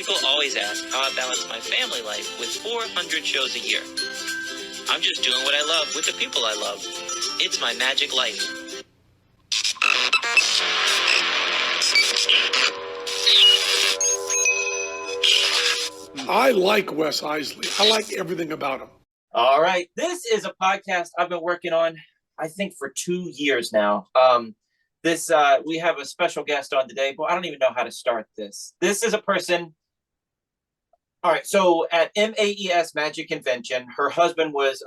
People always ask how I balance my family life with 400 shows a year. I'm just doing what I love with the people I love. It's my magic life. I like Wes Iseli. I like everything about him. All right. This is a podcast I've been working on, I think, for 2 years now. We have a special guest on today, but I don't even know how to start this. This is a person. All right. So at MAES Magic Convention, her husband was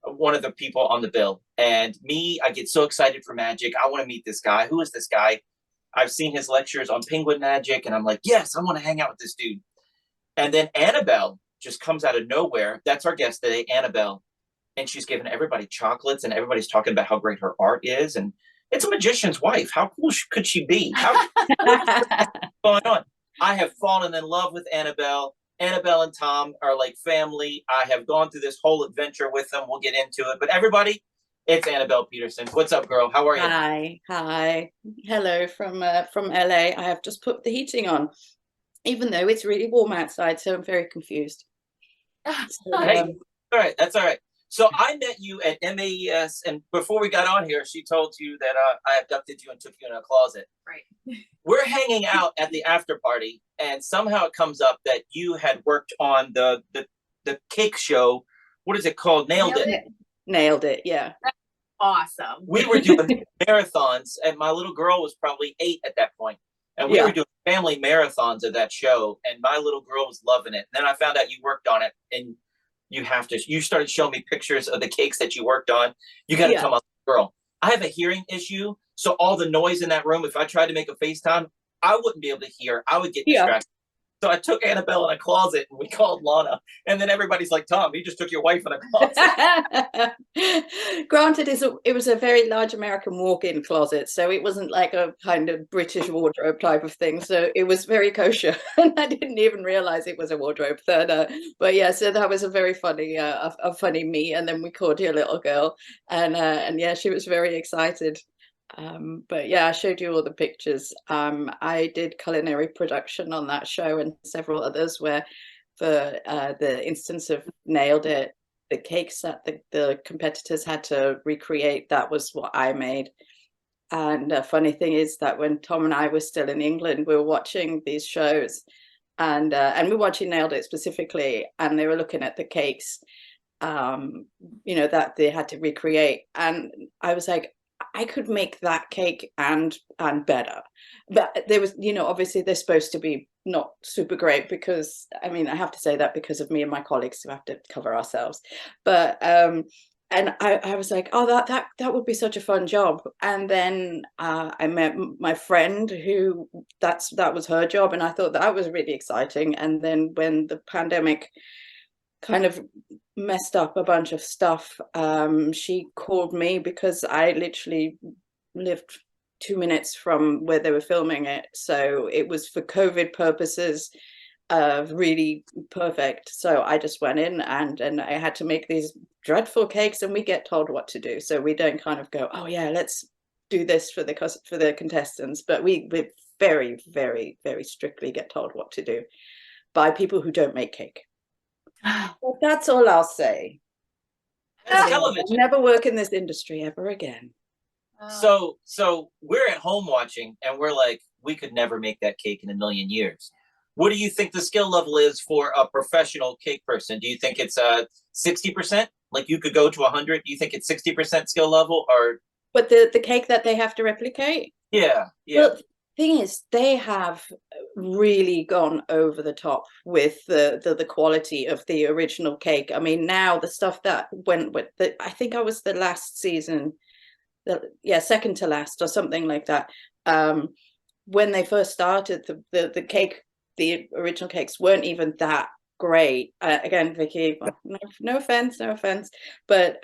one of the people on the bill. And me, I get so excited for magic. I want to meet this guy. Who is this guy? I've seen his lectures on Penguin Magic, and I'm like, yes, I want to hang out with this dude. And then Annabel just comes out of nowhere. That's our guest today, Annabel. And she's giving everybody chocolates, and everybody's talking about how great her art is. And it's a magician's wife. How cool could she be? What's going on? I have fallen in love with Annabel. Annabel and Thom are like family. I have gone through this whole adventure with them. We'll get into it. But everybody, it's Annabel Peterson. What's up, girl? How are you? Hi. Hello from LA. I have just put the heating on, even though it's really warm outside, so I'm very confused. So, hey, all right, that's all right. So I met you at MAES, and before we got on here, she told you that I abducted you and took you in a closet. Right. We're hanging out at the after party, and somehow it comes up that you had worked on the cake show. What is it called? Nailed It. Nailed it, yeah. That's awesome. We were doing marathons, and my little girl was probably 8 at that point. And we were doing family marathons of that show, and my little girl was loving it. And then I found out you worked on it, and you started showing me pictures of the cakes that you worked on. You got to come up, girl. I have a hearing issue, so all the noise in that room, if I tried to make a FaceTime, I wouldn't be able to hear. I would get distracted. So I took Annabelle in a closet, and we called Lana. And then everybody's like, Thom, he just took your wife in a closet. Granted, it was a very large American walk-in closet, so it wasn't like a kind of British wardrobe type of thing. So it was very kosher, and I didn't even realize it was a wardrobe. But yeah, so that was a very funny, a funny me. And then we called your little girl, and yeah, she was very excited. But yeah, I showed you all the pictures. I did culinary production on that show and several others where for the instance of Nailed It, the cakes that the competitors had to recreate, that was what I made. And the funny thing is that when Thom and I were still in England, we were watching these shows, and we were watching Nailed It specifically, and they were looking at the cakes, you know, that they had to recreate. And I was like, I could make that cake and better. But there was, you know, obviously they're supposed to be not super great, because I mean, I have to say that because of me and my colleagues who have to cover ourselves. But and I was like, oh, that would be such a fun job. And then I met my friend who that was her job, and I thought that was really exciting. And then when the pandemic kind of messed up a bunch of stuff, she called me, because I literally lived 2 minutes from where they were filming it, so it was for COVID purposes really perfect. So I just went in, and I had to make these dreadful cakes, and we get told what to do, so we don't kind of go, oh yeah, let's do this for the contestants, but we very, very, very strictly get told what to do by people who don't make cake. Well, that's all I'll say. Television. Never work in this industry ever again. So we're at home watching, and we're like, we could never make that cake in a million years. What do you think the skill level is for a professional cake person? Do you think it's 60%? Like you could go to 100? Do you think it's 60% skill level, or? But the cake that they have to replicate? Yeah. Well, thing is, they have really gone over the top with the quality of the original cake. I mean, now the stuff that went with I think I was the last season, second to last or something like that. When they first started, the cake, the original cakes weren't even that great. Again, Vicky, no offense, but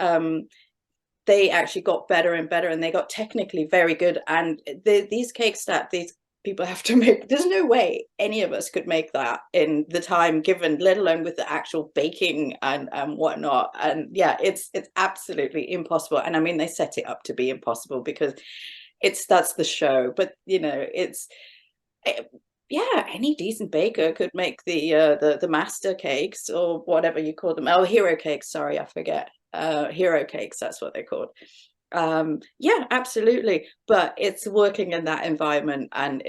they actually got better and better, and they got technically very good. And these cakes that these people have to make, there's no way any of us could make that in the time given, let alone with the actual baking and whatnot. And yeah, it's absolutely impossible. And I mean, they set it up to be impossible because that's the show. But you know, yeah, any decent baker could make the master cakes or whatever you call them. Oh, hero cakes. Sorry, I forget. Hero cakes. That's what they're called. Yeah, absolutely. But it's working in that environment and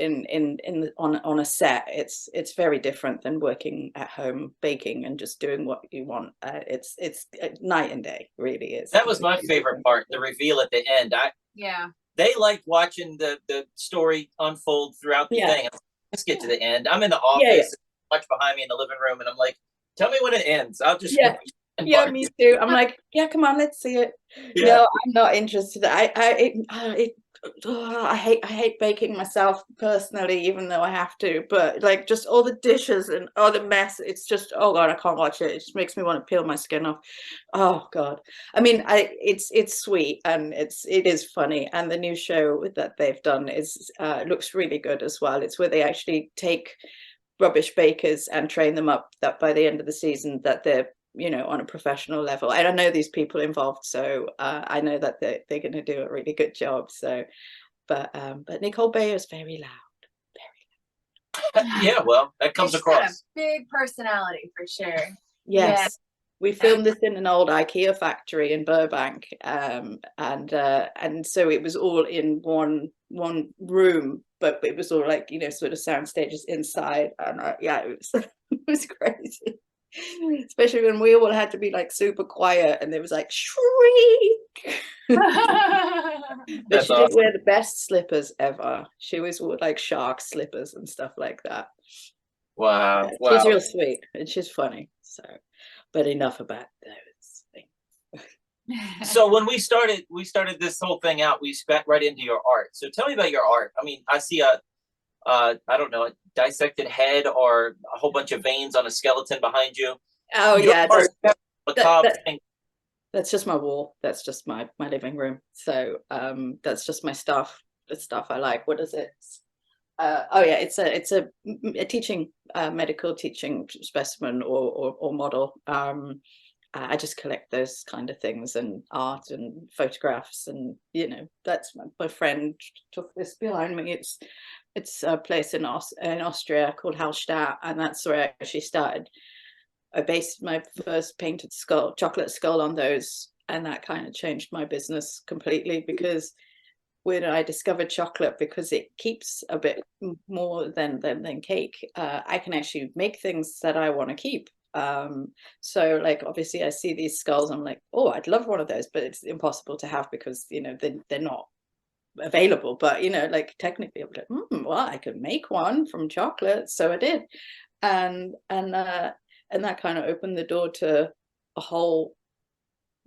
on a set. It's very different than working at home baking and just doing what you want. It's night and day. Really is. That was my favorite part, the reveal at the end. They liked watching the story unfold throughout the thing. Let's get to the end. I'm in the office, watch behind me in the living room, and I'm like, tell me when it ends. I'll just yeah, me too. I'm like, yeah, come on, let's see it. No, I'm not interested. I hate baking myself personally, even though I have to. But like, just all the dishes and all the mess. It's just, oh God, I can't watch it. It just makes me want to peel my skin off. Oh God. I mean, it's sweet and it is funny. And the new show that they've done is looks really good as well. It's where they actually take rubbish bakers and train them up that by the end of the season that they're, you know, on a professional level. And I know these people involved, so I know that they're going to do a really good job. So, but Nicole Bayer is very loud, very loud. Yeah, well, that comes across. Big personality for sure. Yes. We filmed this in an old IKEA factory in Burbank, and so it was all in one room, but it was all like, you know, sort of sound stages inside, and yeah, it was it was crazy. Especially when we all had to be like super quiet and there was like shriek. But she did wear the best slippers ever. She always wore like shark slippers and stuff like that. Wow. She's real sweet and she's funny. So, but enough about those things. So when we started this whole thing out, we spec right into your art. So tell me about your art. I mean, I see I don't know, a dissected head or a whole bunch of veins on a skeleton behind you. Oh yeah, that's just my wall. That's just my living room. So that's just my stuff. The stuff I like. What is it? Oh yeah, it's a teaching medical teaching specimen or model. I just collect those kind of things and art and photographs, and you know, that's my friend took this behind me. It's a place in Austria called Hallstatt, and that's where I actually started. I based my first painted skull, chocolate skull, on those, and that kind of changed my business completely, because when I discovered chocolate, because it keeps a bit more than cake, I can actually make things that I want to keep. So like, obviously I see these skulls, I'm like, oh, I'd love one of those, but it's impossible to have because, you know, they're not available. But you know, like technically I'm like, well, I could make one from chocolate. So I did, and that kind of opened the door to a whole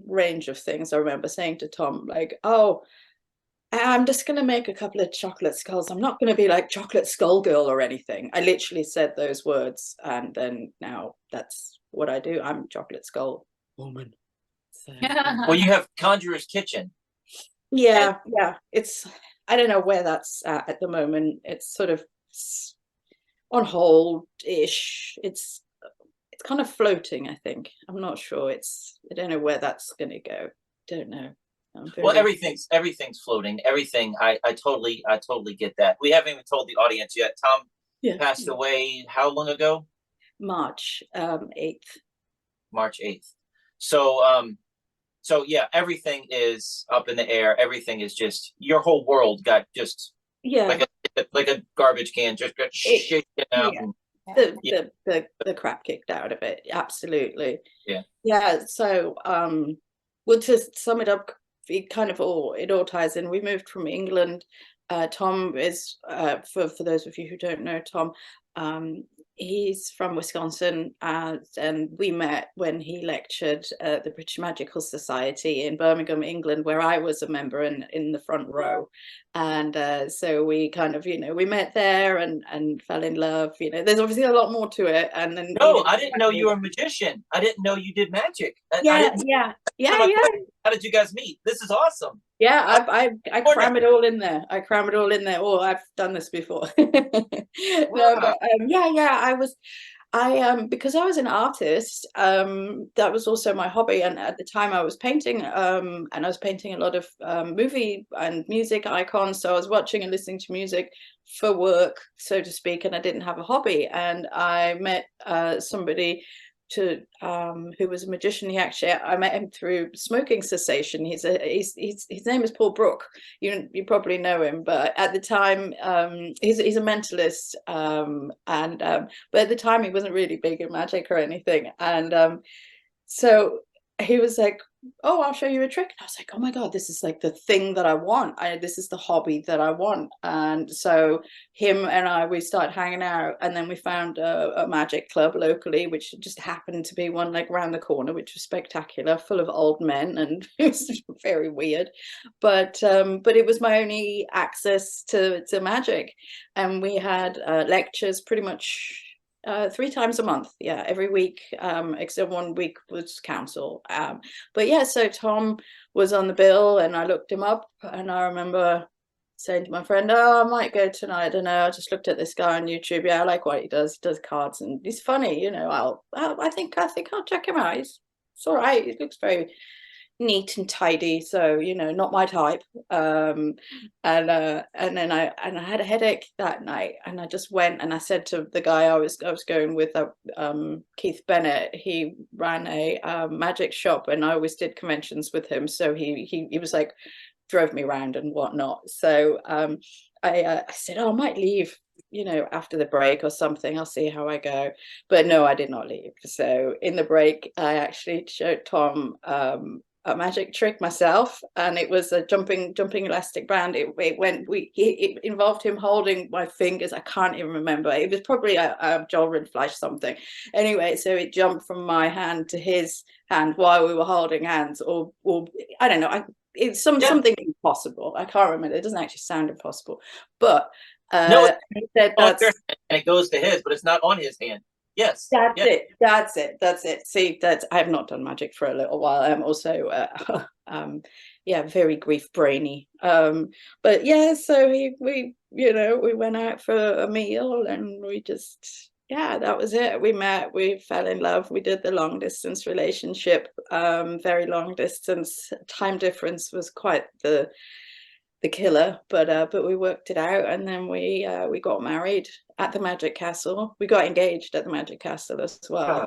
range of things. I remember saying to Thom, like, oh, I'm just going to make a couple of chocolate skulls. I'm not going to be like chocolate skull girl or anything. I literally said those words, and then now that's what I do. I'm chocolate skull woman. So, well, you have Conjurer's Kitchen. Yeah, yeah. It's, I don't know where that's at the moment. It's sort of on hold-ish. It's kind of floating, I think. I'm not sure. I don't know where that's going to go. Don't know. Well, everything's floating. Everything. I totally get that. We haven't even told the audience yet. Thom passed away how long ago? March 8th. March 8th. So yeah, everything is up in the air. Everything is just, your whole world got just like a garbage can, just got shaken out. Yeah. The crap kicked out of it. Absolutely. Yeah. So well, to sum it up, it all ties in. We moved from England. Thom is for those of you who don't know Thom, he's from Wisconsin, and we met when he lectured at the British Magical Society in Birmingham, England, where I was a member in the front row. And so we kind of, you know, we met there and fell in love. You know, there's obviously a lot more to it. And then I didn't know you were a magician. I didn't know you did magic. Yeah. How did you guys meet? This is awesome. Yeah, I cram it all in there. I cram it all in there. Oh, I've done this before. No, but because I was an artist, that was also my hobby. And at the time I was painting, and I was painting a lot of movie and music icons. So I was watching and listening to music for work, so to speak, and I didn't have a hobby. And I met somebody who was a magician. I met him through smoking cessation. His name is Paul Brook. You probably know him, but at the time he's a mentalist, but at the time he wasn't really big in magic or anything. And so he was like, oh, I'll show you a trick. And I was like, oh my God, this is like the thing that I want. This is the hobby that I want. And so him and we started hanging out, and then we found a magic club locally, which just happened to be one like around the corner, which was spectacular, full of old men, and it was very weird. But it was my only access to magic. And we had lectures pretty much 3 times a month, every week, except 1 week was council. But yeah, so Thom was on the bill, and I looked him up, and I remember saying to my friend, oh, I might go tonight, I don't know, I just looked at this guy on YouTube, I like what he does cards, and he's funny, I think I'll check him out. It's all right, he looks very neat and tidy, so not my type. And then I had a headache that night, and I just went, and I said to the guy I was going with, Keith Bennett. He ran a magic shop, and I always did conventions with him, so he was like, drove me around and whatnot. So I said, oh, I might leave after the break or something, I'll see how I go. But no, I did not leave. So in the break, I actually showed Thom a magic trick myself, and it was a jumping elastic band. It involved him holding my fingers. I can't even remember. It was probably a Joel Flash something. Anyway, so it jumped from my hand to his hand while we were holding hands, or I don't know. It's something impossible. I can't remember. It doesn't actually sound impossible, but No, he said and it goes to his, but it's not on his hand. Yes, that's it. See, I have not done magic for a little while. I'm also very grief brainy. But yeah, so we went out for a meal, and we just, that was it. We met, we fell in love, we did the long distance relationship, very long distance. Time difference was quite the killer, but we worked it out, and then we got married at the Magic Castle. We got engaged at the Magic Castle as well.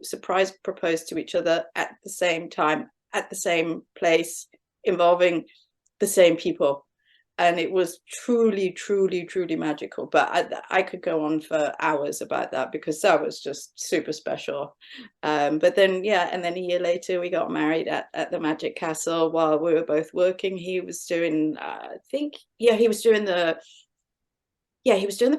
Surprise proposed to each other at the same time, at the same place, involving the same people, and it was truly, truly, truly magical. But I could go on for hours about that, because that was just super special. But then and then a year later we got married at the Magic Castle while we were both working. He was doing he was doing the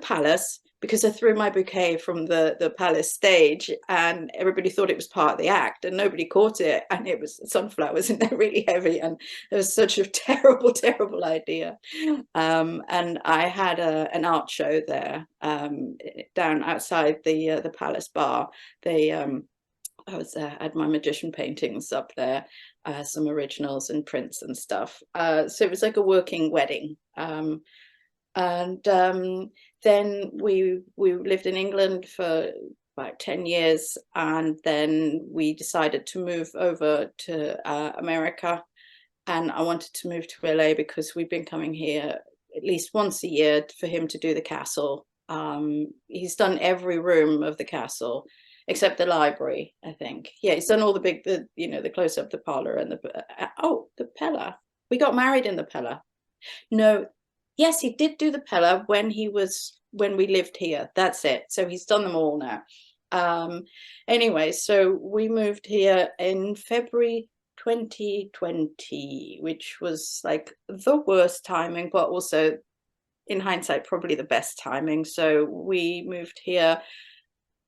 palace, because I threw my bouquet from the palace stage, and everybody thought it was part of the act, and nobody caught it, and it was sunflowers, and they're really heavy, and it was such a terrible idea. And I had an art show there, down outside the palace bar. I was had my magician paintings up there, some originals and prints and stuff. So it was like a working wedding. And then we lived in England for about 10 years, and then we decided to move over to America. And I wanted to move to LA because we've been coming here at least once a year for him to do the castle. He's done every room of the castle except the library, I think. Yeah, he's done all the close up, the parlor, and the Pella. We got married in the Pella. No, yes, he did do the Pella when we lived here. That's it. So he's done them all now. Anyway, so we moved here in February 2020, which was like the worst timing, but also in hindsight probably the best timing. So we moved here,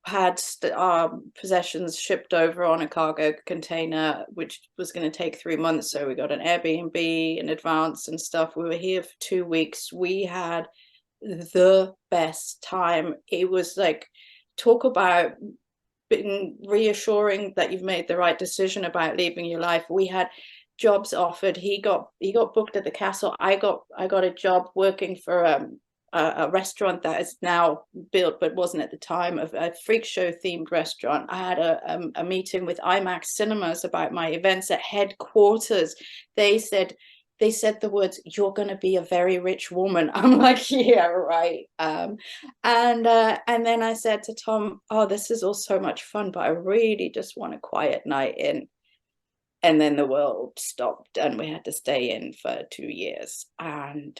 had our possessions shipped over on a cargo container, which was going to take 3 months. So we got an Airbnb in advance and stuff. We were here for 2 weeks. We had the best time. It was like, talk about being reassuring that you've made the right decision about leaving your life. We had jobs offered. He got booked at the castle. I got a job working for a restaurant that is now built but wasn't at the time, of a freak show themed restaurant. I had a meeting with IMAX Cinemas about my events at headquarters. They said, they said the words, "You're going to be a very rich woman." I'm like, yeah, right. And then I said to Thom, "Oh, this is all so much fun, but I really just want a quiet night in." And then the world stopped, and we had to stay in for 2 years. And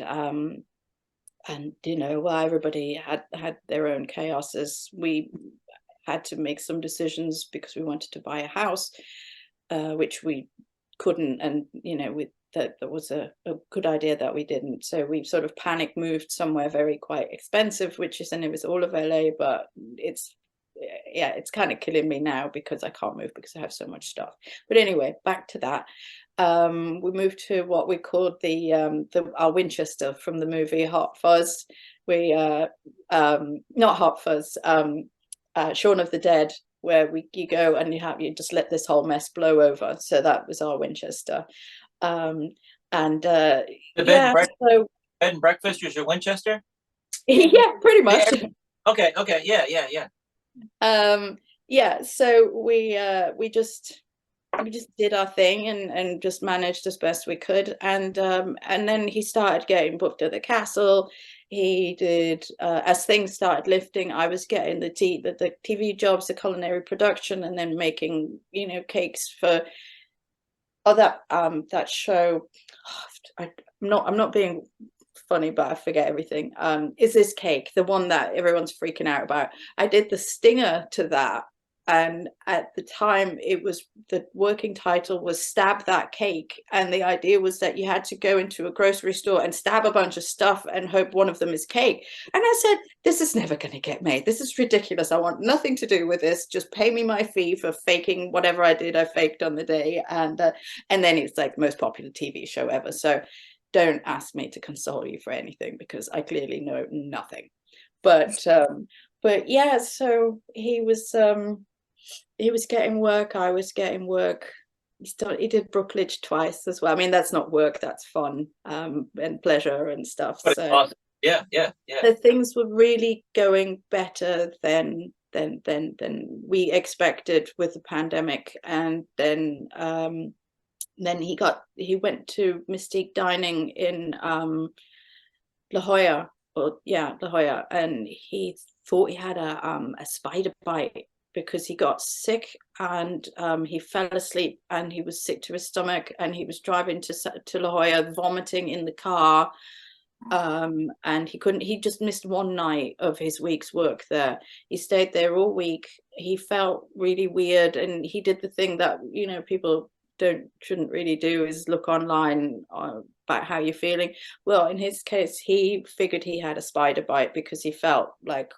you know, well, everybody had their own chaoses. We had to make some decisions because we wanted to buy a house, which we couldn't, and you know, that was a good idea that we didn't. So we sort of panic moved somewhere very quite expensive, which is, and it was all of LA, but it's, yeah, it's kind of killing me now because I can't move because I have so much stuff. But anyway, back to that. We moved to what we called our Winchester from the movie Hot Fuzz. We not Hot Fuzz, Shaun of the Dead, where you go and you just let this whole mess blow over. So that was our Winchester. The bed and breakfast was your Winchester? Yeah, pretty much. Okay, yeah. So we just did our thing and just managed as best we could. And then he started getting booked at the castle. He did, as things started lifting, I was getting the TV jobs, the culinary production, and then making, you know, cakes for that show. I'm not being funny, but I forget everything. Is This Cake, the one that everyone's freaking out about? I did the stinger to that, and at the time it was, the working title was Stab That Cake, and the idea was that you had to go into a grocery store and stab a bunch of stuff and hope one of them is cake. And I said, this is never going to get made, this is ridiculous, I want nothing to do with this, just pay me my fee for faking whatever I faked on the day. And then it's like the most popular TV show ever. So don't ask me to console you for anything because I clearly know nothing. But yeah, so he was getting work, I was getting work. He did Brookledge twice as well. I mean, that's not work, that's fun, and pleasure and stuff. But so awesome. Yeah. So things were really going better than we expected with the pandemic. And then he went to Mystique Dining in La Jolla, and he thought he had a spider bite because he got sick, and he fell asleep and he was sick to his stomach, and he was driving to La Jolla vomiting in the car, and he just missed one night of his week's work there. He stayed there all week. He felt really weird, and he did the thing that, you know, people shouldn't really do, is look online about how you're feeling. Well, in his case, he figured he had a spider bite because he felt like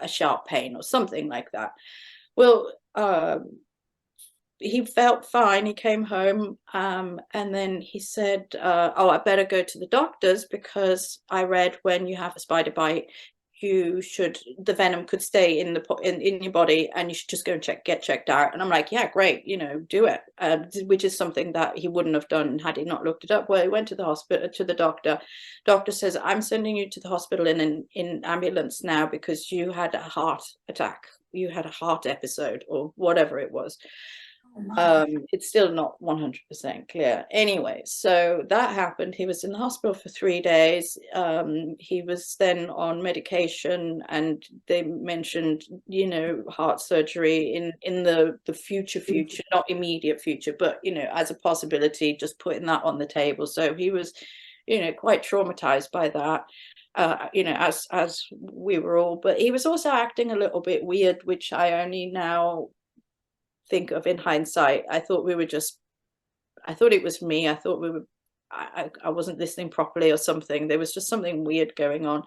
a sharp pain or something like that. Well, he felt fine. He came home, and then he said, oh, I better go to the doctors because I read when you have a spider bite, the venom could stay in your body, and you should just go and get checked out. And I'm like, yeah, great, you know, do it. Which is something that he wouldn't have done had he not looked it up. Well, he went to the hospital, to the doctor. Doctor says, I'm sending you to the hospital in ambulance now because you had a heart attack. You had a heart episode or whatever it was. It's still not 100% clear. Anyway, so that happened. He was in the hospital for 3 days. He was then on medication, and they mentioned, you know, heart surgery in the future, not immediate future, but, you know, as a possibility, just putting that on the table. So he was, you know, quite traumatized by that. You know, as we were all, but he was also acting a little bit weird, which I only now think of in hindsight. I thought it was me. I thought I wasn't listening properly or something. There was just something weird going on.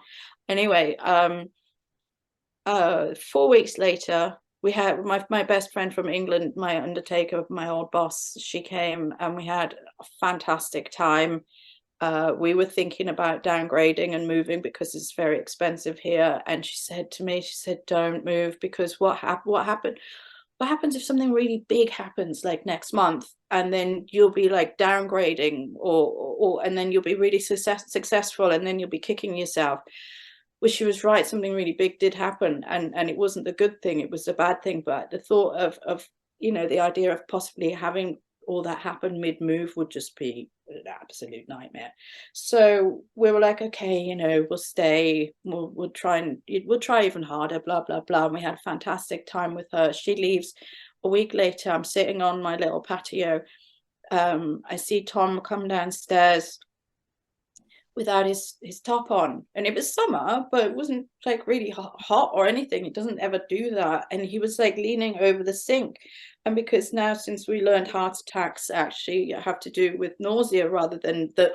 Anyway, 4 weeks later, we had my best friend from England, my undertaker, my old boss. She came and we had a fantastic time. We were thinking about downgrading and moving because it's very expensive here. And she said to me, don't move, because what happens if something really big happens like next month, and then you'll be like downgrading or and then you'll be really successful, and then you'll be kicking yourself. Well, she was right. Something really big did happen, and it wasn't the good thing, it was a bad thing. But the thought of, you know, the idea of possibly having all that happen mid-move would just be an absolute nightmare. So we were like, okay, you know, we'll stay, we'll try even harder, blah blah blah. And we had a fantastic time with her. She leaves a week later. I'm sitting on my little patio. I see Thom come downstairs without his top on, and it was summer, but it wasn't like really hot or anything. It doesn't ever do that. And he was like leaning over the sink, and because now, since we learned heart attacks actually have to do with nausea rather than the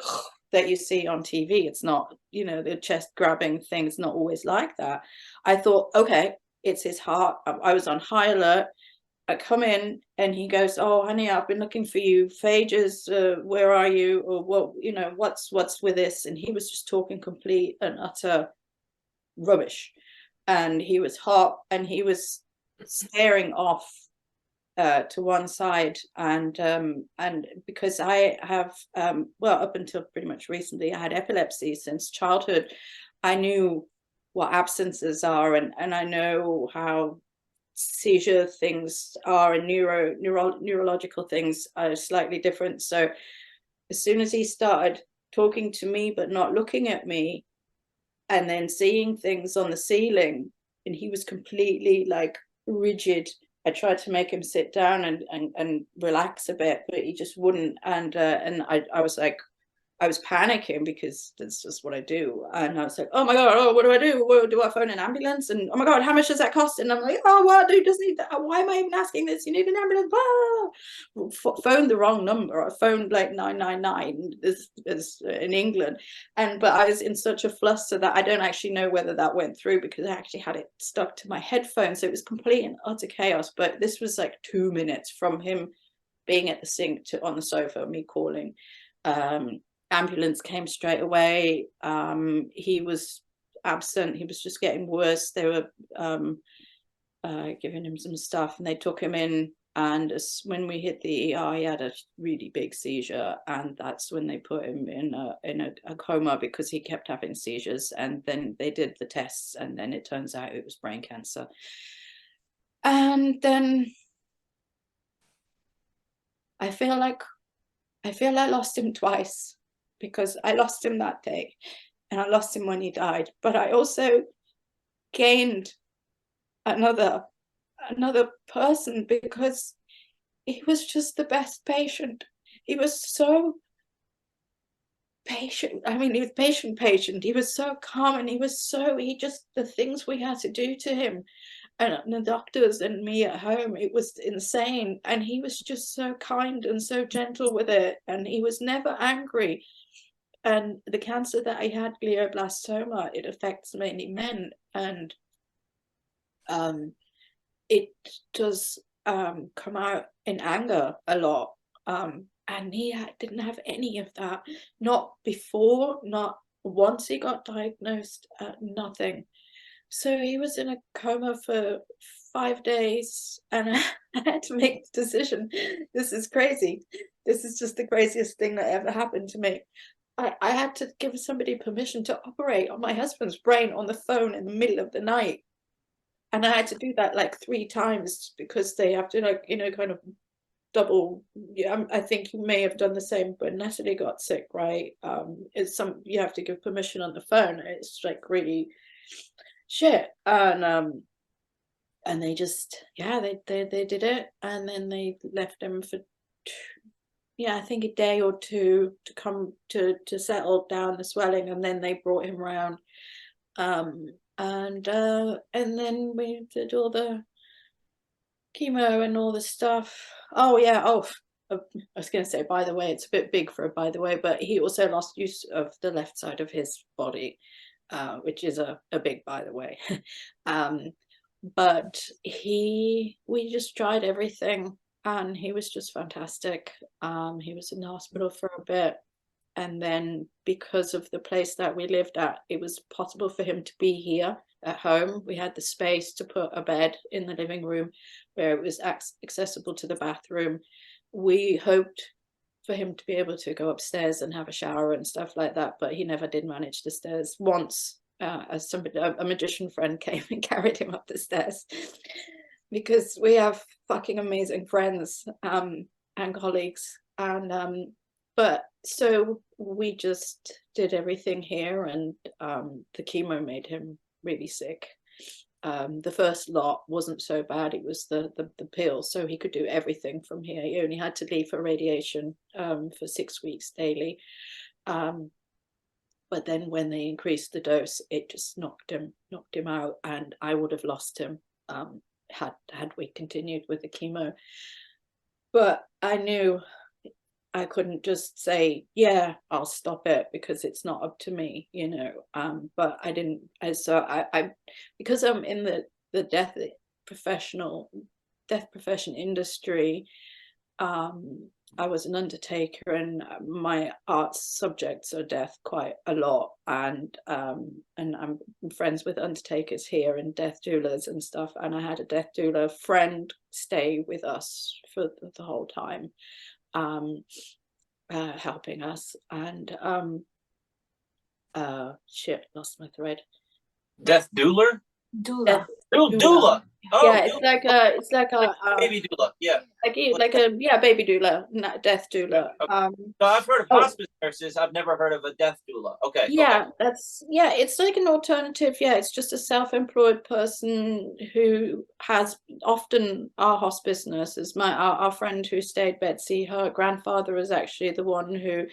that you see on TV, it's not, you know, the chest grabbing thing is not always like that. I thought, okay, it's his heart. I was on high alert. I come in and he goes, "Oh, honey, I've been looking for you for ages. Where are you? Or what? You know, what's with this?" And he was just talking complete and utter rubbish. And he was hot, and he was staring off to one side. And because I have, well, up until pretty much recently, I had epilepsy since childhood. I knew what absences are, and I know how seizure things are, and neurological things are slightly different. So as soon as he started talking to me but not looking at me, and then seeing things on the ceiling, and he was completely like rigid. I tried to make him sit down and relax a bit, but he just wouldn't. And I was like, I was panicking because that's just what I do. And I was like, oh my God, oh, what do I do? What, do I phone an ambulance? And oh my God, how much does that cost? And I'm like, oh, what? Dude, doesn't need that. Why am I even asking this? You need an ambulance. Phoned the wrong number. I phoned like 999 is in England. But I was in such a fluster that I don't actually know whether that went through, because I actually had it stuck to my headphones. So it was complete and utter chaos. But this was like 2 minutes from him being at the sink to on the sofa, me calling. Ambulance came straight away. He was absent. He was just getting worse. They were giving him some stuff, and they took him in. And when we hit the ER, he had a really big seizure, and that's when they put him in a coma, because he kept having seizures. And then they did the tests, and then it turns out it was brain cancer. And then I feel like I lost him twice, because I lost him that day and I lost him when he died. But I also gained another person, because he was just the best patient. He was so patient. I mean, he was patient. He was so calm, and he just, the things we had to do to him, and the doctors and me at home, it was insane. And he was just so kind and so gentle with it, and he was never angry. And the cancer that I had, glioblastoma, it affects mainly men, and it does come out in anger a lot. And he didn't have any of that, not before, not once he got diagnosed, nothing. So he was in a coma for 5 days, and I had to make the decision. This is crazy. This is just the craziest thing that ever happened to me. I had to give somebody permission to operate on my husband's brain on the phone in the middle of the night. And I had to do that like 3 times, because they have to, like, you know, kind of double. Yeah, I think you may have done the same, but Natalie got sick, right? You have to give permission on the phone. It's like really shit. And they just, yeah, they did it, and then they left him for I think a day or 2 to come to settle down the swelling, and then they brought him around. And then we did all the chemo and all the stuff. Oh yeah, I was going to say, by the way, it's a bit big for a by the way, but he also lost use of the left side of his body, which is a big by the way. But we just tried everything, and he was just fantastic. He was in the hospital for a bit, and then because of the place that we lived at, it was possible for him to be here at home. We had the space to put a bed in the living room where it was accessible to the bathroom. We hoped for him to be able to go upstairs and have a shower and stuff like that, but he never did manage the stairs. Once as a magician friend came and carried him up the stairs, because we have fucking amazing friends and colleagues. And but So we just did everything here, and the chemo made him really sick. The first lot wasn't so bad. It was the pills, so he could do everything from here. He only had to leave for radiation for 6 weeks daily. But then when they increased the dose, it just knocked him out, and I would have lost him had we continued with the chemo. But I knew I couldn't just say, yeah, I'll stop it, because it's not up to me, you know. But I didn't. I because I'm in the death profession industry. I was an undertaker, and my arts subjects are death quite a lot, and I'm friends with undertakers here and death doulas and stuff, and I had a death doula friend stay with us for the whole time, helping us, and shit, lost my thread. Death doula? Doula. Doula. Oh, yeah, doula. it's like a baby doula. Yeah. like a baby doula, death doula. Okay. So I've heard of hospice nurses. I've never heard of a death doula. Okay. Yeah, okay. It's like an alternative. Yeah, it's just a self-employed person who has often our hospice nurses. Our friend who stayed Betsy, her grandfather was actually the one who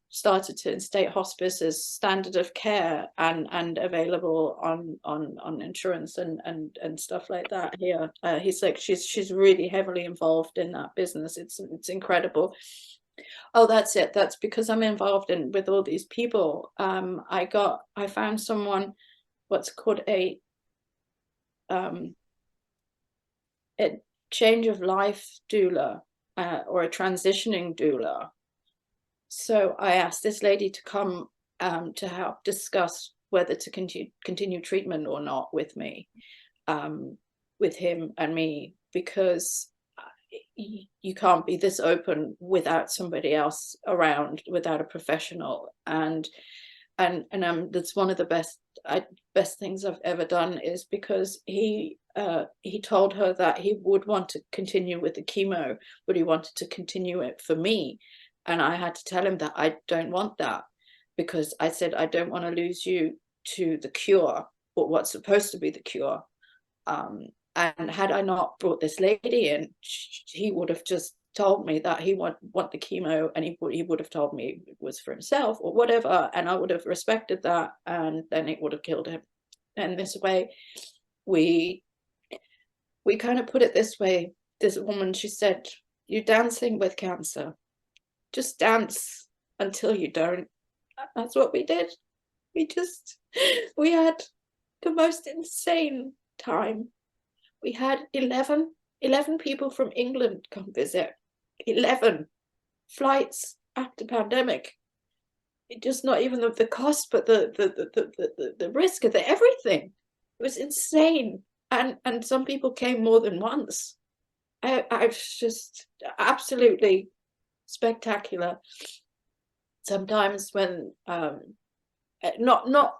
started to instate hospice as standard of care and available on insurance and stuff like that here. He's like, she's really heavily involved in that business. It's incredible. Oh, that's it. That's because I'm involved with all these people. I found someone, what's called a change of life doula, or a transitioning doula. So I asked this lady to come to help discuss whether to continue treatment or not with me, with him and me, because you can't be this open without somebody else around, without a professional. And that's one of the best things I've ever done, is because he told her that he would want to continue with the chemo, but he wanted to continue it for me. And I had to tell him that I don't want that, because I said, I don't want to lose you to the cure, or what's supposed to be the cure. And had I not brought this lady in, he would have just told me that he want the chemo, and he would have told me it was for himself or whatever, and I would have respected that, and then it would have killed him. And this way, we kind of put it this way. This woman, she said, "You're dancing with cancer. Just dance until you don't." That's what we did. We had the most insane time. We had 11 people from England come visit. 11 flights after pandemic. It just, not even the cost, but the risk of everything. It was insane. And some people came more than once. I was just absolutely spectacular. Sometimes when not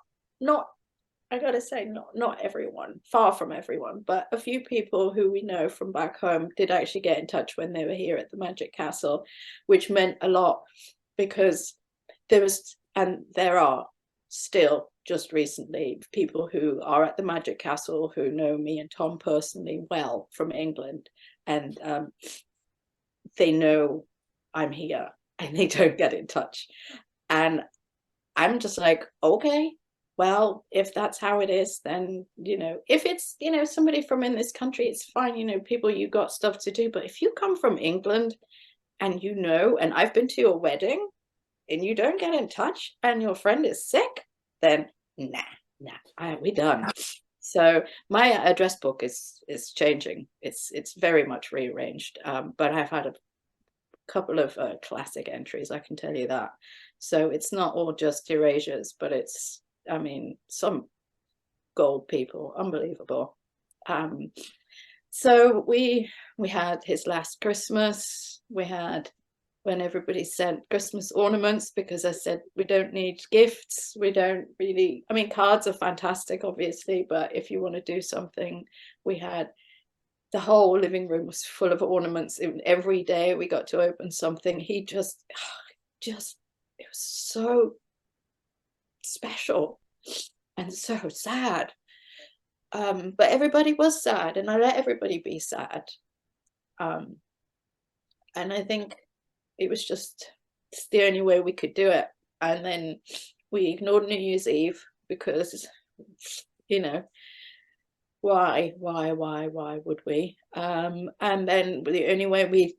I gotta say, not everyone, far from everyone, but a few people who we know from back home did actually get in touch when they were here at the Magic Castle, which meant a lot, because there are still, just recently, people who are at the Magic Castle who know me and Thom personally well from England, and they know I'm here, and they don't get in touch. And I'm just like, okay, well, if that's how it is, then, you know, if it's, you know, somebody from in this country, it's fine, you know, people, you got stuff to do. But if you come from England and you know, and I've been to your wedding and you don't get in touch and your friend is sick, then nah, we're done. So my address book is changing. It's very much rearranged, but I've had a couple of classic entries, I can tell you that. So it's not all just erasures, but it's, I mean, some gold people, unbelievable. So we had his last Christmas. We had when everybody sent Christmas ornaments, because I said, we don't need gifts. We don't really, I mean, cards are fantastic, obviously, but if you want to do something, we had the whole living room was full of ornaments. Every day we got to open something. He just, it was so special and so sad. But everybody was sad, and I let everybody be sad. And I think it was just, it's the only way we could do it. And then we ignored New Year's Eve because, you know, why would we? And then the only way we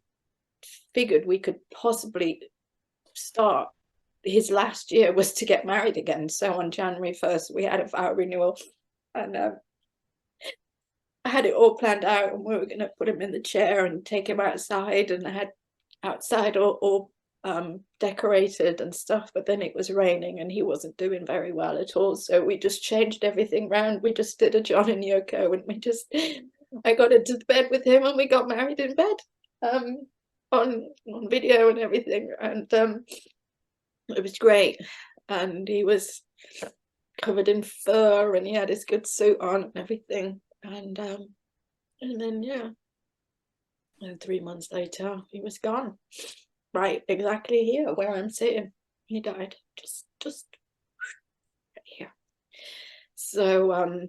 figured we could possibly start his last year was to get married again. So on January 1st, we had a vow renewal, and I had it all planned out, and we were going to put him in the chair and take him outside, and I had outside all decorated and stuff, but then it was raining and he wasn't doing very well at all, so we just changed everything round. We just did a John and Yoko, and I got into bed with him, and we got married in bed, on video and everything, and it was great. And he was covered in fur, and he had his good suit on and everything, and then yeah, and 3 months later he was gone, right exactly here where I'm sitting. He died just right here. So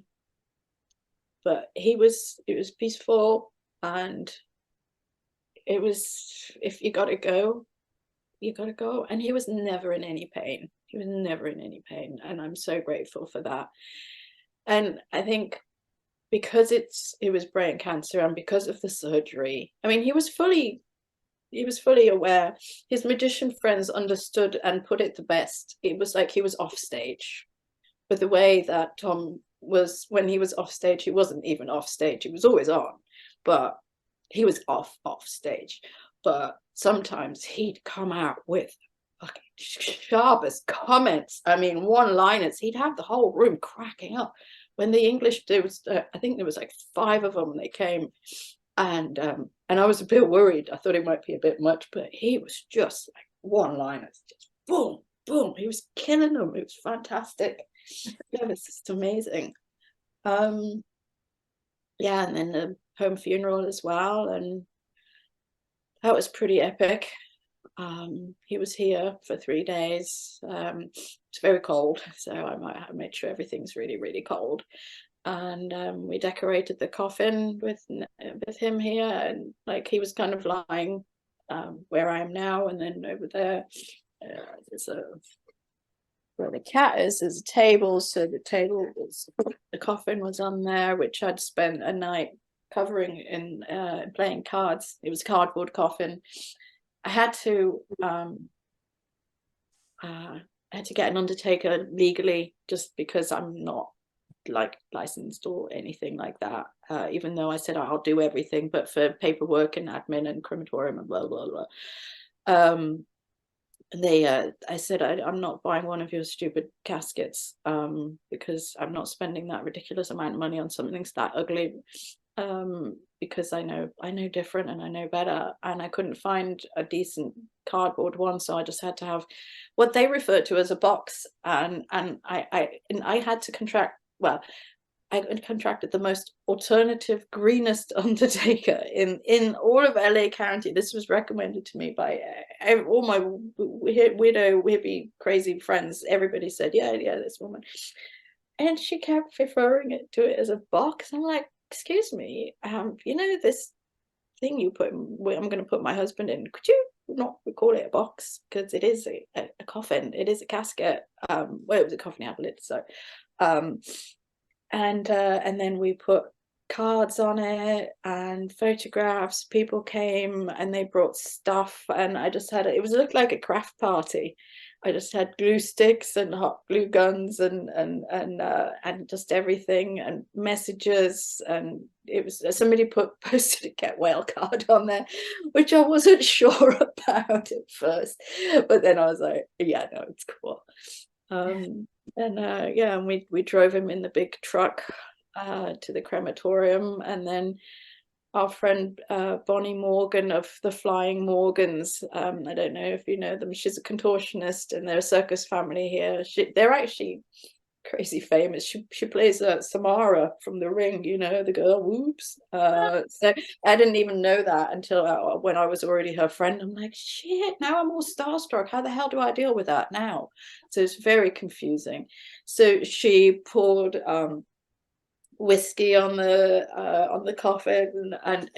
but it was peaceful, and it was, if you gotta go, you gotta go. And he was never in any pain. He was never in any pain, and I'm so grateful for that. And I think because it was brain cancer, and because of the surgery, I mean, he was fully aware. His magician friends understood and put it the best. It was like he was off stage, but the way that Thom was, when he was off stage, he wasn't even off stage, he was always on, but he was off stage. But sometimes he'd come out with fucking sharpest comments, I mean, one-liners. He'd have the whole room cracking up. When the English, there was I think there was like 5 of them, they came, and I was a bit worried. I thought it might be a bit much, but he was just like one-liners, just boom boom. He was killing them. It was fantastic. Yeah, it's just amazing. Yeah, and then the home funeral as well, and that was pretty epic. He was here for 3 days. It's very cold, so I might have made sure everything's really, really cold. And we decorated the coffin with him here, and like he was kind of lying where I am now, and then over there there's where the cat is, there's a table. So the coffin was on there, which I'd spent a night covering in playing cards. It was a cardboard coffin. I had to get an undertaker legally, just because I'm not like licensed or anything like that, even though I said I'll do everything, but for paperwork and admin and crematorium and blah blah blah. I said, I'm not buying one of your stupid caskets, because I'm not spending that ridiculous amount of money on something that ugly, because I know different and I know better, and I couldn't find a decent cardboard one, so I just had to have what they referred to as a box, and I had to contract, well, I contracted the most alternative, greenest undertaker in all of LA County. This was recommended to me by all my widow, hippie, crazy friends. Everybody said, yeah, this woman. And she kept referring to it as a box. I'm like, excuse me, you know this thing you put, I'm going to put my husband in, could you not call it a box? Because it is a coffin, it is a casket. Well, it was a coffin outlet, so and then we put cards on it and photographs. People came and they brought stuff, and I just had it looked like a craft party. I just had glue sticks and hot glue guns and just everything, and messages, and it was, somebody posted a get well card on there, which I wasn't sure about at first, but then I was like, yeah, no, it's cool. Yeah, and we drove him in the big truck to the crematorium, and then our friend Bonnie Morgan of the Flying Morgans, I don't know if you know them, she's a contortionist, and they're a circus family here. They're actually crazy famous. She plays Samara from The Ring, you know, the girl. Whoops. So I didn't even know that until when I was already her friend. I'm like, shit, now I'm all starstruck. How the hell do I deal with that now? So it's very confusing. So she poured whiskey on the coffin, and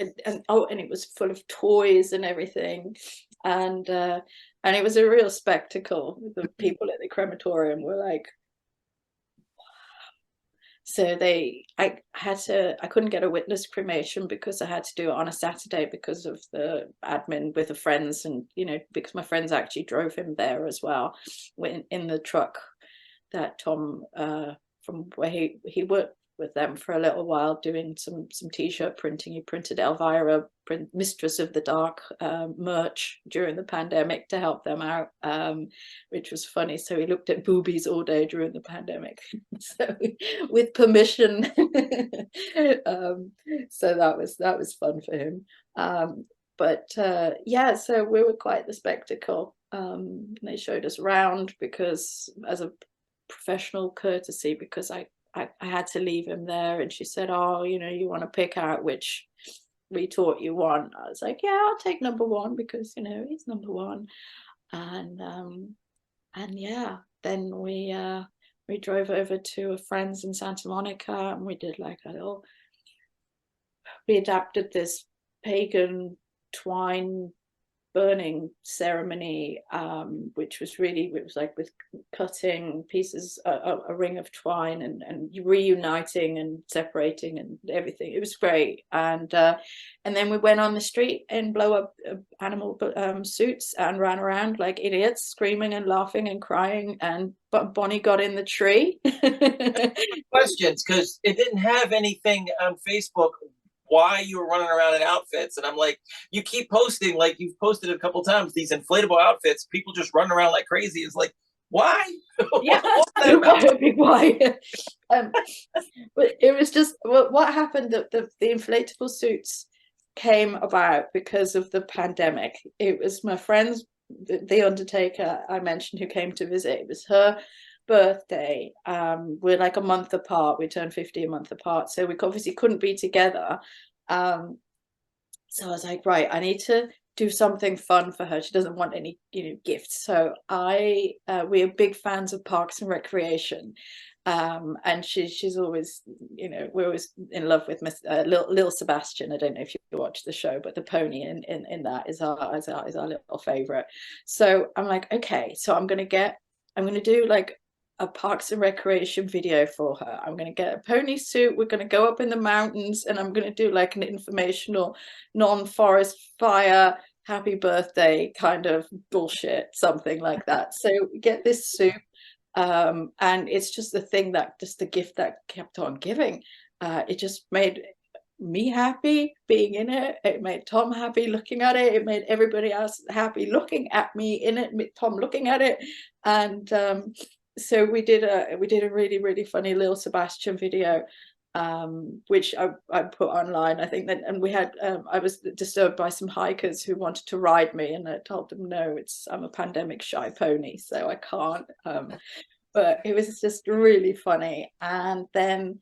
oh, and it was full of toys and everything, and it was a real spectacle. The people at the crematorium were like, so I couldn't get a witness cremation because I had to do it on a Saturday because of the admin with the friends, and you know, because my friends actually drove him there as well, in the truck that Thom, from where he worked with them for a little while doing some t-shirt printing. He printed Elvira, Mistress of the Dark, merch during the pandemic to help them out, which was funny. So he looked at boobies all day during the pandemic, so with permission. So that was fun for him. But yeah, so we were quite the spectacle. They showed us around because, as a professional courtesy, because I had to leave him there, and she said, oh, you know, you want to pick out which retort you want. I was like, yeah, I'll take number one because, you know, he's number one. And yeah, then we drove over to a friend's in Santa Monica, and we did like we adapted this pagan twine burning ceremony, which was like with cutting pieces, a ring of twine, and reuniting and separating and everything. It was great. And then we went on the street and blow up animal suits and ran around like idiots, screaming and laughing and crying, but Bonnie got in the tree. Questions, because it didn't have anything on Facebook why you were running around in outfits, and I'm like, you keep posting, like you've posted a couple times, these inflatable outfits, people just running around like crazy. It's like, why? Yeah, why? But it was just what happened, that the inflatable suits came about because of the pandemic. It was my friend's, the undertaker I mentioned, who came to visit. It was her birthday. We're like a month apart. We turned 50 a month apart, so we obviously couldn't be together. So I was like, right, I need to do something fun for her. She doesn't want any, you know, gifts. So we are big fans of Parks and Recreation. And she's always, you know, we're always in love with Lil Sebastian. I don't know if you watch the show, but the pony in that is our little favorite. So I'm like, okay, so I'm gonna do like a Parks and Recreation video for her. I'm going to get a pony suit. We're going to go up in the mountains, and I'm going to do like an informational, non-forest fire, happy birthday kind of bullshit, something like that. So get this suit. And it's just the gift that kept on giving. It just made me happy being in it. It made Thom happy looking at it. It made everybody else happy looking at me in it, Thom looking at it. And so we did a really, really funny Lil Sebastian video, which I put online, I think. That, and we had I was disturbed by some hikers who wanted to ride me, and I told them, no, I'm a pandemic shy pony, so I can't. But it was just really funny. And then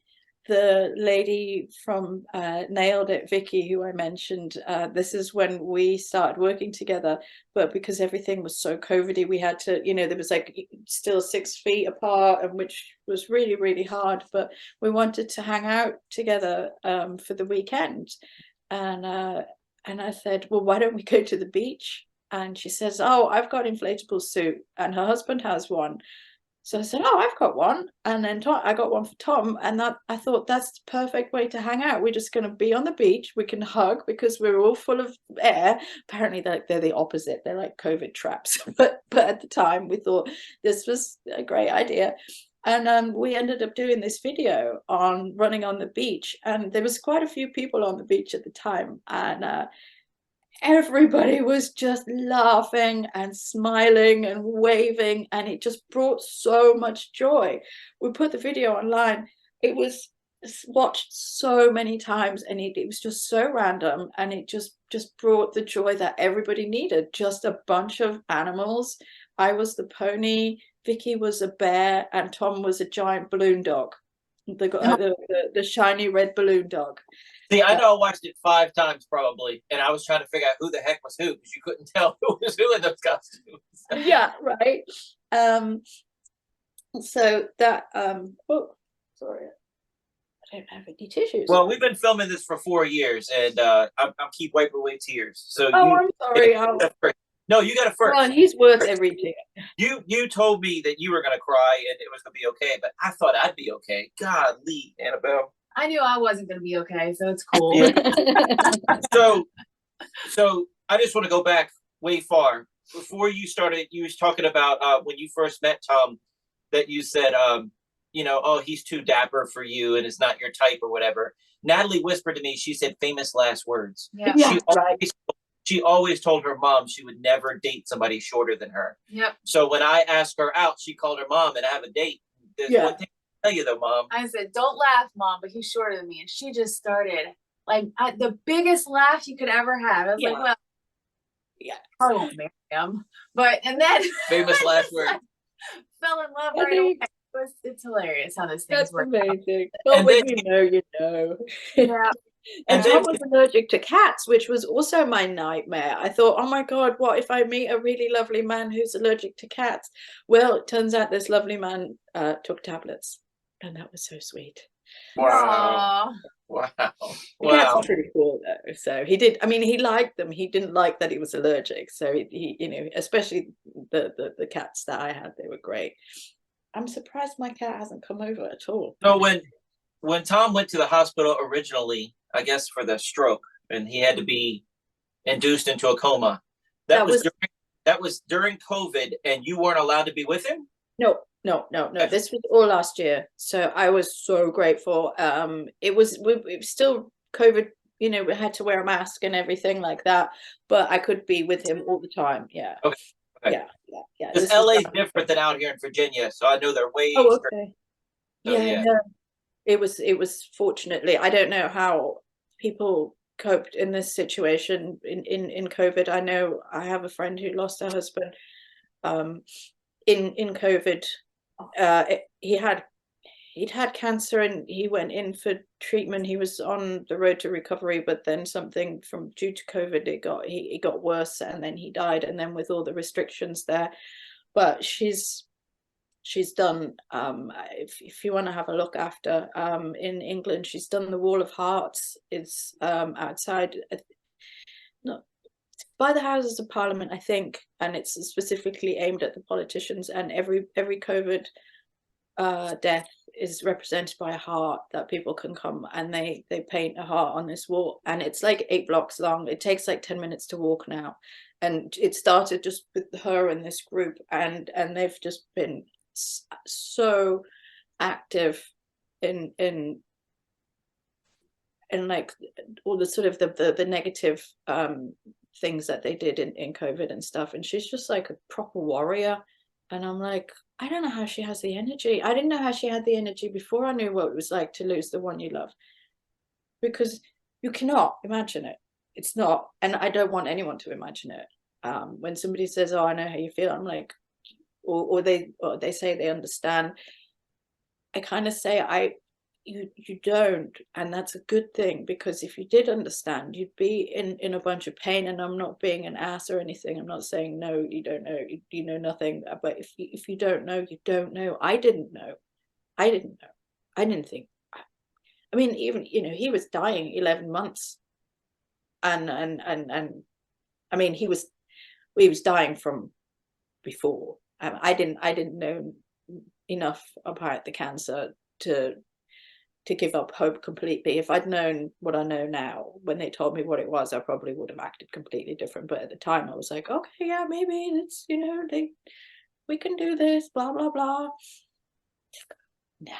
the lady from Nailed It, Vicky, who I mentioned, this is when we started working together, but because everything was so COVID-y, we had to, you know, there was like still 6 feet apart, and which was really, really hard, but we wanted to hang out together for the weekend. And I said, well, why don't we go to the beach? And she says, oh, I've got an inflatable suit, and her husband has one. So I said, oh, I've got one. And then I got one for Thom. And I thought that's the perfect way to hang out. We're just going to be on the beach. We can hug because we're all full of air. Apparently they're the opposite. They're like COVID traps. But at the time we thought this was a great idea. And we ended up doing this video on running on the beach. And there was quite a few people on the beach at the time. And everybody was just laughing and smiling and waving, and it just brought so much joy. We put the video online. It was watched so many times, and it was just so random, and it just brought the joy that everybody needed. Just a bunch of animals. I was the pony, Vicky was a bear and Thom was a giant balloon dog. The shiny red balloon dog. See, I know I watched it 5 times probably, and I was trying to figure out who the heck was who because you couldn't tell who was who in those costumes. Yeah, right. So that oh, sorry, I don't have any tissues. Well, we've been filming this for 4 years, and I'm keep wiping away tears. So I'm sorry. No, you got it first. Well, he's worth every tear. You told me that you were gonna cry and it was gonna be okay, but I thought I'd be okay. Golly, Annabelle. I knew I wasn't going to be okay, so it's cool. Yeah. So I just want to go back way far. Before you started, you was talking about when you first met Thom, that you said, oh, he's too dapper for you and it's not your type or whatever. Natalie whispered to me, she said famous last words. Yeah. She always told her mom she would never date somebody shorter than her. Yep. So when I asked her out, she called her mom and I have a date. There's one thing I tell you though, Mom. I said, don't laugh, Mom, but he's shorter than me. And she just started like the biggest laugh you could ever have. I was like, well, yeah, I won't marry him. But, and then famous last word. Fell in love right away. It's hilarious how this thing's working. That's amazing. Well, when you know, you know. Yeah. And Thom was allergic to cats, which was also my nightmare. I thought, oh my God, what if I meet a really lovely man who's allergic to cats? Well, it turns out this lovely man took tablets, and that was so sweet. Wow. Wow. Cats are pretty cool though. So he did. I mean, he liked them. He didn't like that he was allergic. So he especially the cats that I had, they were great. I'm surprised my cat hasn't come over at all. So when Thom went to the hospital originally, I guess for the stroke, and he had to be induced into a coma, that was during COVID, and you weren't allowed to be with him? No. This was all last year, so I was so grateful. It was still COVID. We had to wear a mask and everything like that, but I could be with him all the time. Yeah. Okay. Yeah. Because LA is different than out here in Virginia, so I know they're way. Oh, okay. So, yeah. No. It was fortunately, I don't know how people coped in this situation in COVID. I know I have a friend who lost her husband in COVID. He'd had cancer and he went in for treatment. He was on the road to recovery, but then something due to COVID, it got worse, and then he died. And then with all the restrictions there, but she's done. If you want to have a look after in England, she's done the Wall of Hearts. It's outside, by the Houses of Parliament, I think, and it's specifically aimed at the politicians. And every COVID death is represented by a heart that people can come and they paint a heart on this wall, and it's like 8 blocks long. It takes like 10 minutes to walk now, and it started just with her and this group, and they've just been so active in like all the sort of the negative things that they did in COVID and stuff, and she's just like a proper warrior. And I'm like, I don't know how she has the energy. I didn't know how she had the energy before I knew what it was like to lose the one you love, because you cannot imagine it. It's not, and I don't want anyone to imagine it. When somebody says, oh, I know how you feel, I'm like, or they say they understand, I kind of say, you don't, and that's a good thing, because if you did understand, you'd be in a bunch of pain. And I'm not being an ass or anything. I'm not saying no, you don't know, you know nothing. But if you don't know, you don't know. I didn't know. I didn't think. I mean, even he was dying 11 months, and I mean he was dying from before. I didn't know enough about the cancer to give up hope completely. If I'd known what I know now, when they told me what it was, I probably would have acted completely different. But at the time I was like, okay, yeah, maybe it's, we can do this, blah, blah, blah. Nah.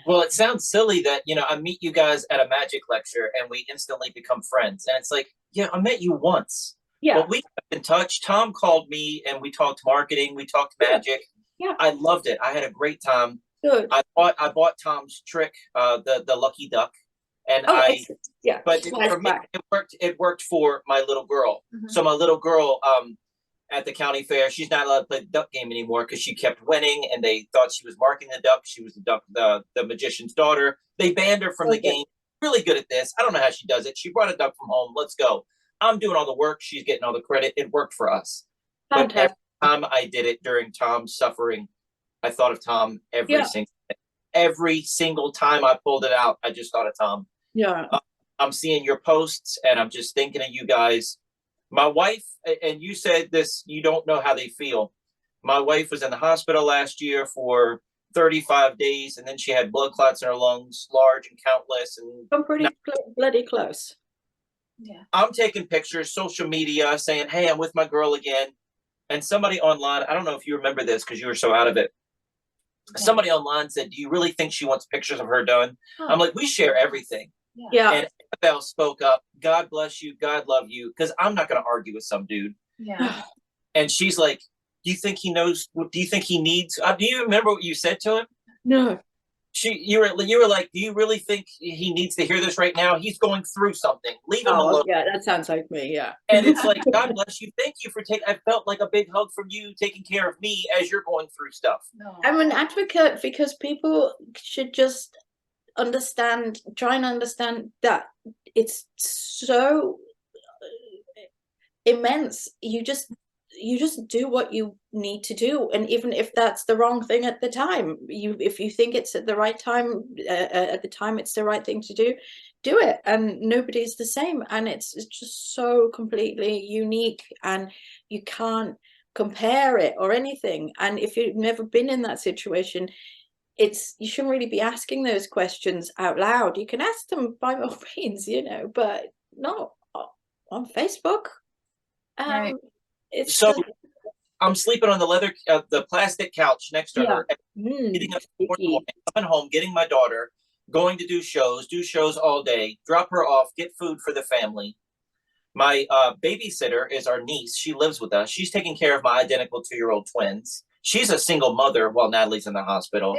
Well, it sounds silly that, I meet you guys at a magic lecture and we instantly become friends. And it's like, yeah, I met you once. Yeah. But we got in touch. Thom called me and we talked marketing. We talked magic. Yeah. I loved it. I had a great time. Good. I bought Thom's trick, the lucky duck, and but for me, it worked for my little girl. Mm-hmm. So my little girl, at the county fair. She's not allowed to play the duck game anymore because she kept winning, and they thought she was marking the duck. She was the magician's daughter. They banned her from the game. Really good at this. I don't know how she does it. She brought a duck from home. Let's go. I'm doing all the work. She's getting all the credit. It worked for us. Fantastic. But every time I did it during Tom's suffering, I thought of Thom every single time I pulled it out. I just thought of Thom. Yeah. I'm seeing your posts, and I'm just thinking of you guys. My wife, and you said this, you don't know how they feel. My wife was in the hospital last year for 35 days, and then she had blood clots in her lungs, large and countless. And I'm pretty bloody close. Yeah. I'm taking pictures, social media, saying, hey, I'm with my girl again. And somebody online, I don't know if you remember this because you were so out of it. Okay. Somebody online said, do you really think she wants pictures of her done? Huh. I'm like, we share everything. Yeah. And Annabel spoke up, God bless you, God love you, because I'm not going to argue with some dude. Yeah. And she's like, do you think he knows? Do you think he needs? Do you remember what you said to him? No. You were like, do you really think he needs to hear this right now? He's going through something. Leave him alone. Yeah, that sounds like me. Yeah. And it's like, God bless you. Thank you for taking. I felt like a big hug from you, taking care of me as you're going through stuff. No. I'm an advocate because people should just try and understand that it's so immense. You just do what you need to do, and even if that's the wrong thing at the time, if you think it's at the right time, at the time it's the right thing to do it. And nobody's the same, and it's just so completely unique, and you can't compare it or anything. And if you've never been in that situation, you shouldn't really be asking those questions out loud. You can ask them by all means, but not on Facebook. Right. I'm sleeping on the plastic couch next to her, getting up in the morning, coming home, getting my daughter, going to do shows all day, drop her off, get food for the family. My babysitter is our niece. She lives with us. She's taking care of my identical 2-year-old twins. She's a single mother while Natalie's in the hospital.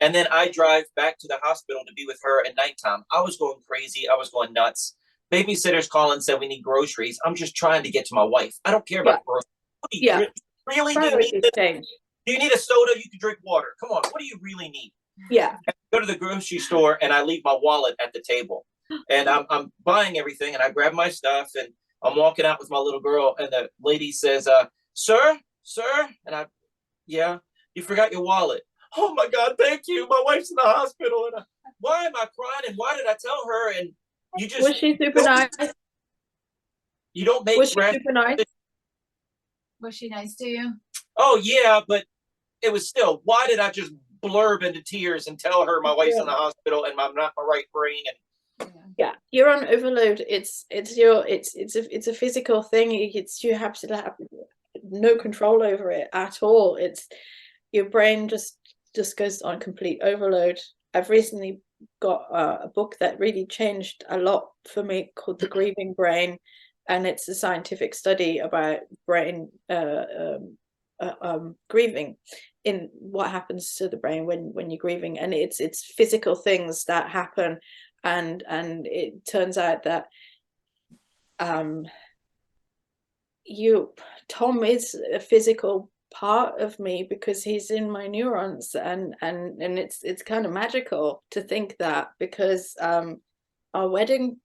And then I drive back to the hospital to be with her at nighttime. I was going crazy. I was going nuts. Babysitter's calling, said we need groceries. I'm just trying to get to my wife. I don't care about groceries. Really? Do you need a soda? You can drink water. Come on. What do you really need? Yeah. I go to the grocery store and I leave my wallet at the table. And I'm buying everything, and I grab my stuff, and I'm walking out with my little girl, and the lady says, sir? And you forgot your wallet. Oh my God, thank you. My wife's in the hospital. And why am I crying? And why did I tell her? And you just was she super nice? You don't make. Was she super nice? Was she nice to you? Oh yeah, but it was still. Why did I just blurb into tears and tell her my wife's in the hospital and I'm not my right brain? And you're on overload. It's a physical thing. You have to have no control over it at all. It's your brain just goes on complete overload. I've recently got a book that really changed a lot for me called The Grieving Brain, and it's a scientific study about brain grieving, in what happens to the brain when you're grieving, and it's physical things that happen. And it turns out that Thom is a physical part of me because he's in my neurons, and it's kind of magical to think that, because our wedding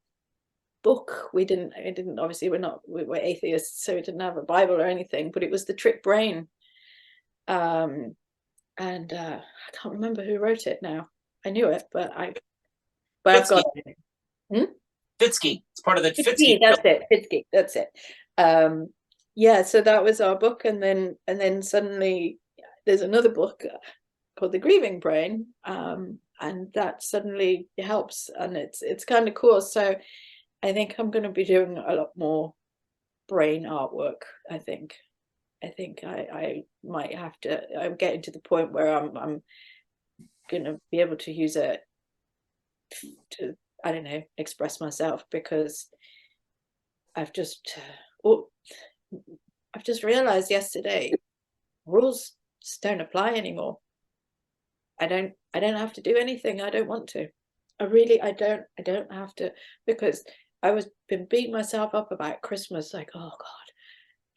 book, we didn't obviously we're atheists, so we didn't have a Bible or anything, but it was The Trick Brain, and I can't remember who wrote it now. I knew it, but I've got it. Fitzky. It's part of the Fitzky. Fitzky. That's it. So that was our book, and then suddenly there's another book called The Grieving Brain, and that suddenly helps, and it's kind of cool. So I think I'm going to be doing a lot more brain artwork. I think I might have to. I'm getting to the point where I'm going to be able to use it to, I don't know, express myself, because I've just realized yesterday rules just don't apply anymore. I don't have to do anything I don't want to. I don't have to, because been beating myself up about Christmas, like, oh God,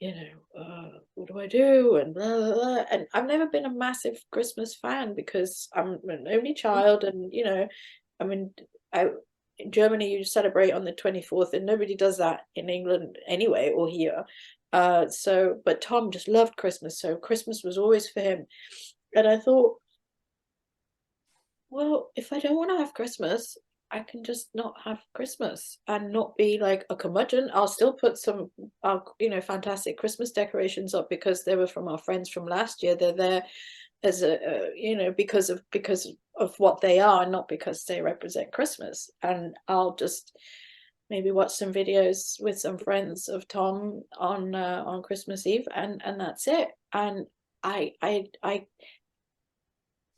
you know, what do I do? And blah, blah, blah. And I've never been a massive Christmas fan because I'm an only child, and you know, I mean, in Germany you celebrate on the 24th, and nobody does that in England anyway, or here. So, but Thom just loved Christmas, so Christmas was always for him. And I thought, well, if I don't want to have Christmas, I can just not have Christmas and not be like a curmudgeon. I'll still put some, you know, fantastic Christmas decorations up because they were from our friends from last year. They're there as a, you know, because of what they are, not because they represent Christmas. And I'll just maybe watch some videos with some friends of Thom on Christmas Eve, and that's it. And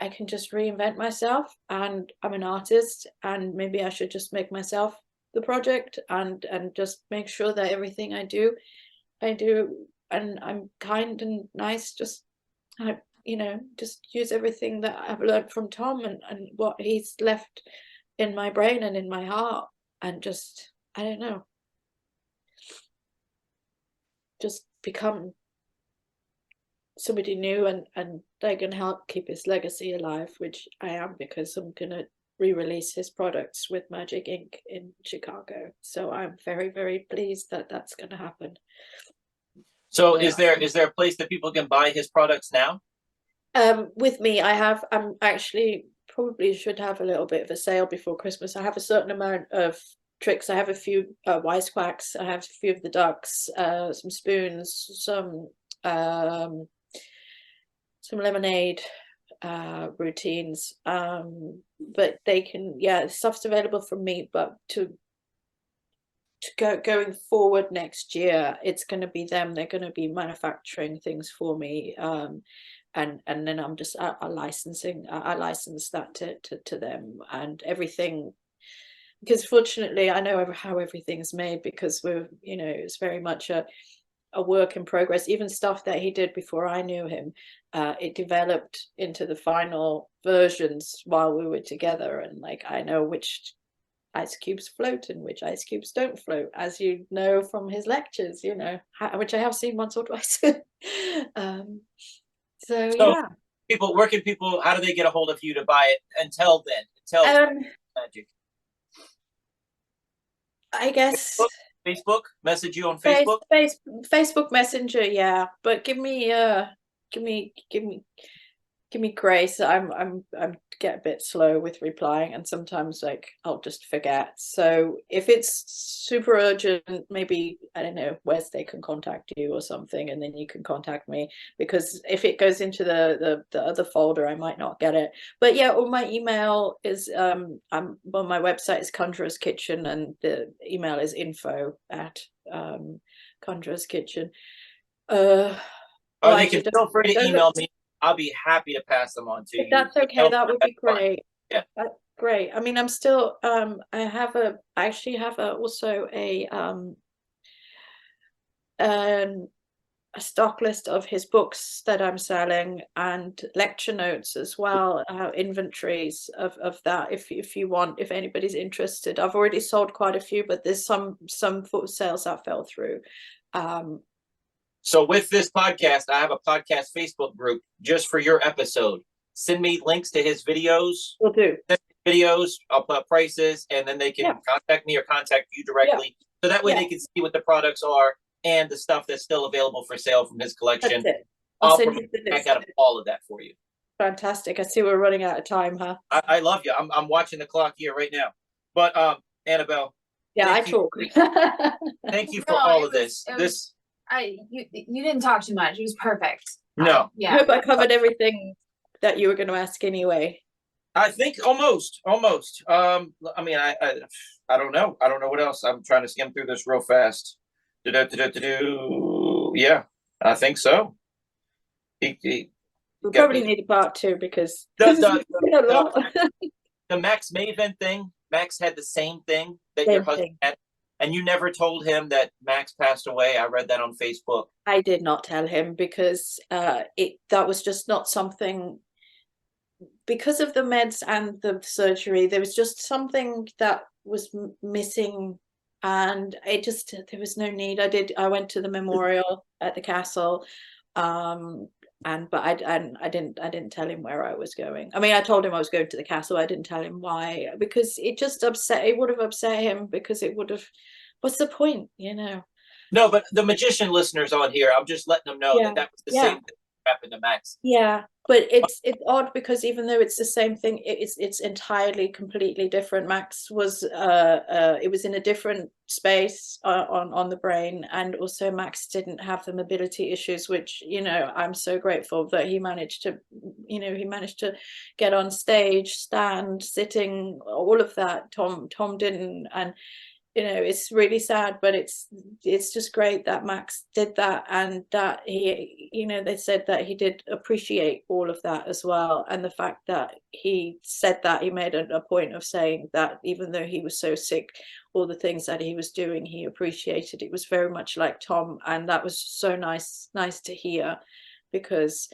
I can just reinvent myself, and I'm an artist, and maybe I should just make myself the project and just make sure that everything I do, and I'm kind and nice. Just you know, just use everything that I've learned from Thom and what he's left in my brain and in my heart, and just, I don't know, just become somebody new, and they're going to help keep his legacy alive, which I am, because I'm going to re-release his products with Magic Inc. in Chicago. So I'm very, very pleased that that's going to happen. So is there a place that people can buy his products now? With me, I'm actually probably should have a little bit of a sale before Christmas. I have a certain amount of tricks. I have a few wisecracks. I have a few of the ducks, some spoons, some lemonade routines, but they can, yeah, stuff's available from me, but to going forward next year, it's going to be them. They're going to be manufacturing things for me, and then I'm just I license that to them and everything, because fortunately I know how everything's made, because we're, you know, it's very much a work in progress. Even stuff that he did before I knew him, it developed into the final versions while we were together, and like I know which ice cubes float and which ice cubes don't float, as you know from his lectures, you know, which I have seen once or twice. So yeah, where can people, how do they get a hold of you to buy it until Magic? I guess Facebook, message you on Facebook. Facebook Messenger, yeah. But give me grace. I'm get a bit slow with replying, and sometimes like I'll just forget. So if it's super urgent, maybe, I don't know, Wes, they can contact you or something, and then you can contact me, because if it goes into the other folder, I might not get it. But yeah, or my email is I'm well, my website is Conjurer's Kitchen, and the email is info@ Conjurer's Kitchen. They can feel free to email me. I'll be happy to pass them on to you. That's okay. That would be great. Yeah. That's great. I mean, I'm still I actually have also a stock list of his books that I'm selling, and lecture notes as well, inventories of that, if you want, if anybody's interested. I've already sold quite a few, but there's some sales that fell through. So with this podcast, I have a podcast Facebook group just for your episode. Send me links to his videos. Will do. Videos, I'll put prices, and then they can contact me or contact you directly. So that way they can see what the products are and the stuff that's still available for sale from his collection. That's it. I'll back out of all of that for you. Fantastic. I see we're running out of time, huh? I love you. I'm watching the clock here right now. But Annabel. Yeah, I talk. Thank you for all of this. You didn't talk too much. It was perfect. No. I hope I covered everything that you were going to ask anyway. I think almost. I mean, I don't know. I don't know what else. I'm trying to skim through this real fast. Yeah, I think so. We probably need a part 2, because the Max Maven thing. Max had the same thing that your husband had. And you never told him that Max passed away. I read that on Facebook. I did not tell him, because that was just not something, because of the meds and the surgery. There was just something that was missing and there was no need. I went to the memorial at the castle, but I didn't tell him where I was going. I mean, I told him I was going to the castle. I didn't tell him why, because it would have upset him, because it would have, what's the point, you know? No, but the magician listeners on here, I'm just letting them know that was the same thing that happened to Max. Yeah, but it's odd, because even though it's the same thing, it's entirely, completely different. Max was it was in a different space on the brain, and also Max didn't have the mobility issues, which, you know, I'm so grateful that he managed to, you know, get on stage, stand, sitting, all of that. Thom didn't, and you know, it's really sad, but it's just great that Max did that, and that he, you know, they said that he did appreciate all of that as well. And the fact that he said that, he made a point of saying that even though he was so sick, all the things that he was doing, he appreciated. It was very much like Thom, and that was so nice to hear, because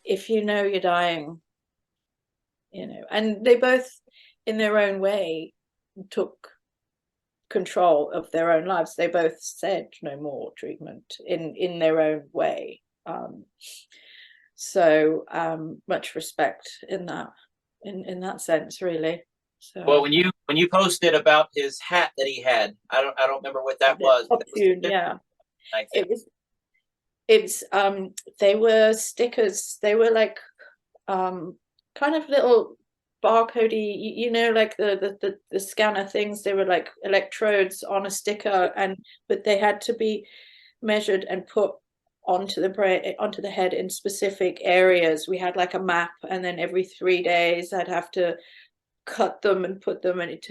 if you know you're dying, you know, and they both in their own way took control of their own lives. They both said no more treatment in their own way. So much respect in that sense, really. So, well, when you posted about his hat that he had, I don't remember what that was. Yeah, it's they were stickers. They were like kind of little barcodey, you know, like the scanner things. They were like electrodes on a sticker, but they had to be measured and put onto the head in specific areas. We had like a map, and then every 3 days I'd have to cut them and put them, and it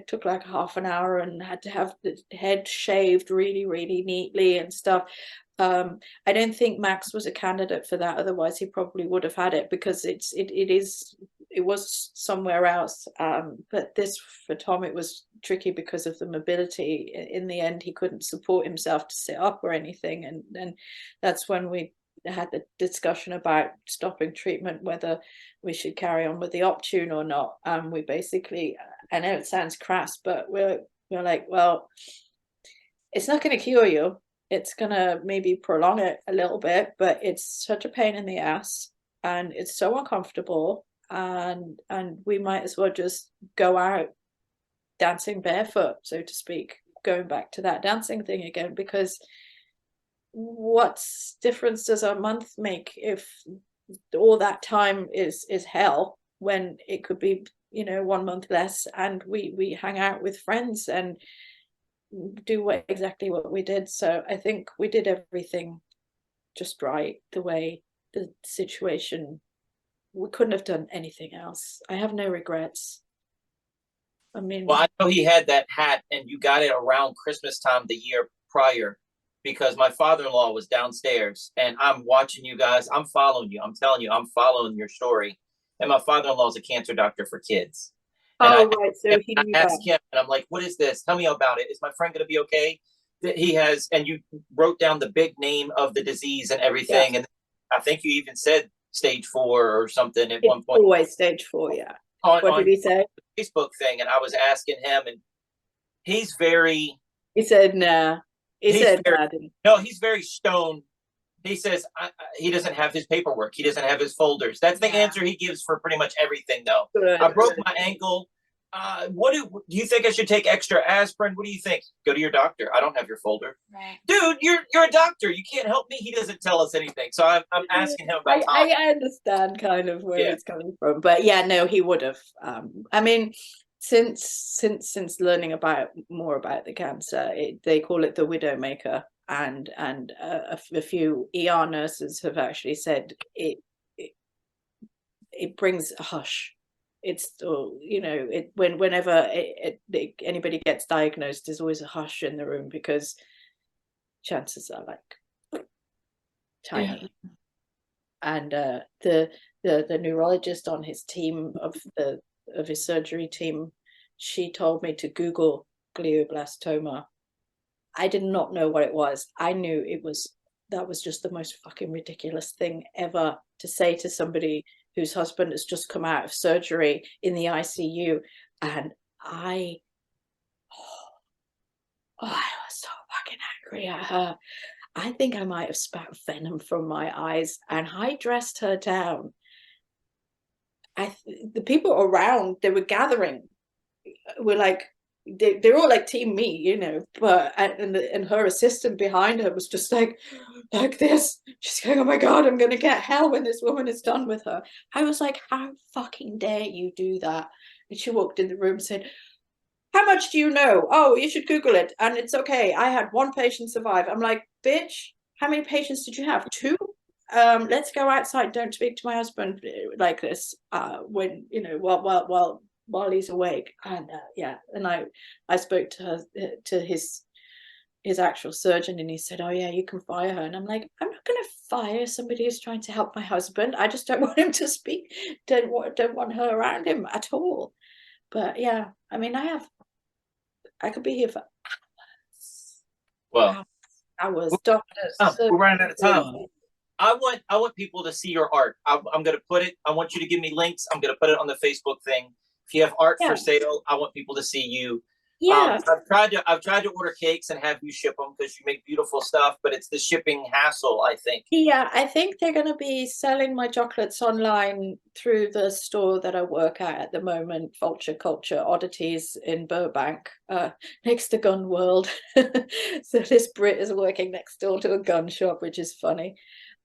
took like half an hour, and had to have the head shaved really, really neatly and stuff. I don't think Max was a candidate for that, otherwise he probably would have had it, because it was somewhere else. But this, for Thom, it was tricky because of the mobility. In the end, he couldn't support himself to sit up or anything, and that's when we had the discussion about stopping treatment, whether we should carry on with the Optune or not. We basically, I know it sounds crass, but we're like, well, it's not going to cure you. It's going to maybe prolong it a little bit, but it's such a pain in the ass, and it's so uncomfortable, and we might as well just go out dancing barefoot, so to speak, going back to that dancing thing again, because what difference does a month make if all that time is hell, when it could be, you know, 1 month less, and we hang out with friends and do exactly what we did. So I think we did everything just right, the way the situation, we couldn't have done anything else. I have no regrets. I mean, well, I know he had that hat, and you got it around Christmas time the year prior, because my father-in-law was downstairs, and I'm watching you guys. I'm following you. I'm telling you, I'm following your story. And my father-in-law is a cancer doctor for kids. And right. So I asked him, and I'm like, what is this? Tell me about it. Is my friend going to be okay? That he has, and you wrote down the big name of the disease and everything. Yeah. And I think you even said stage 4 or something at one point. Always stage 4, yeah. What did he say? The Facebook thing. And I was asking him, and he's very... He said, nah. No, he's very stoned. He says he doesn't have his paperwork. He doesn't have his folders. That's the answer he gives for pretty much everything, though. Good. I broke my ankle. What do you think I should take extra aspirin? What do you think? Go to your doctor. I don't have your folder. Right. Dude, you're a doctor. You can't help me. He doesn't tell us anything. So I'm asking him about Thom. I understand kind of where it's coming from. But yeah, no, he would have. I mean, since learning more about the cancer, they call it the widowmaker. And a few ER nurses have actually said it brings a hush. It's, you know, whenever anybody gets diagnosed, there's always a hush in the room, because chances are like tiny. Yeah. And the neurologist on his team of his surgery team, she told me to Google glioblastoma. I did not know what it was. I knew that was just the most fucking ridiculous thing ever to say to somebody whose husband has just come out of surgery in the ICU. And Oh, I was so fucking angry at her. I think I might have spat venom from my eyes, and I dressed her down. The people around, they were gathering, were like, they're all like team me, you know, but and her assistant behind her was just like this. She's going, oh my God, I'm gonna get hell when this woman is done with her. I was like, how fucking dare you do that? And she walked in the room and said, how much do you know? Oh, you should Google it. And it's okay. I had one patient survive. I'm like, bitch, how many patients did you have? 2? Let's go outside. Don't speak to my husband like this. When, you know, while he's awake. And yeah, and I spoke to her, to his actual surgeon, and he said, oh yeah, you can fire her. And I'm like, I'm not going to fire somebody who's trying to help my husband. I just don't want him to speak. Don't want her around him at all. But yeah, I mean, I could be here for Well, hours. Doctors. we're running out of time. I want people to see your art. I'm going to put it. I want you to give me links. I'm going to put it on the Facebook thing. If you have art for sale, I want people to see you. Yeah. I've tried to order cakes and have you ship them because you make beautiful stuff, but it's the shipping hassle, I think. Yeah, I think they're going to be selling my chocolates online through the store that I work at the moment, Vulture Culture Oddities in Burbank, next to Gun World. So this Brit is working next door to a gun shop, which is funny.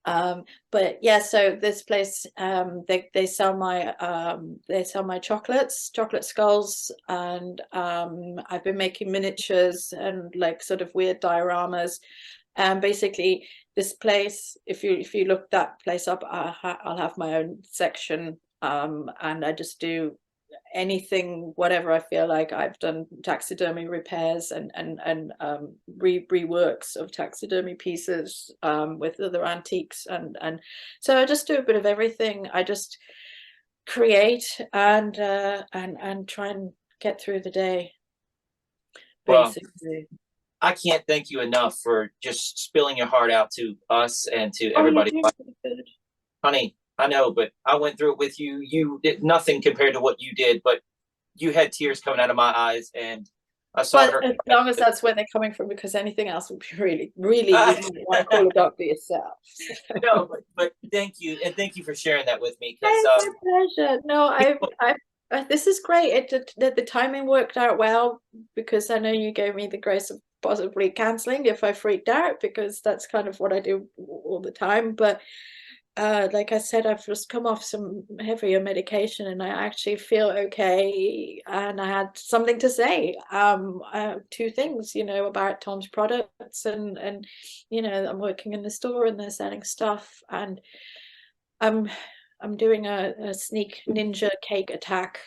But yeah, so this place, they sell my chocolate skulls, and I've been making miniatures and like sort of weird dioramas. And basically this place, if you look that place up, I'll have my own section, and I just do anything, whatever I feel like. I've done taxidermy repairs and reworks of taxidermy pieces with other antiques, and so I just do a bit of everything. I just create and try and get through the day, basically. Well, I can't thank you enough for just spilling your heart out to us and to Oh, everybody. good. Honey, I know, but I went through it with you. You did nothing compared to what you did, but you had tears coming out of my eyes, and I saw her. As long as that's where they're coming from, because anything else would be really, really, you want to call a doctor yourself. No, but thank you, and thank you for sharing that with me. It's my pleasure. No, this is great. The timing worked out well, because I know you gave me the grace of possibly canceling if I freaked out, because that's kind of what I do all the time. But like I said, I've just come off some heavier medication and I actually feel okay, and I had something to say. 2 things, you know, about Thom's products, and you know, I'm working in the store and they're selling stuff, and I'm doing a sneak ninja cake attack.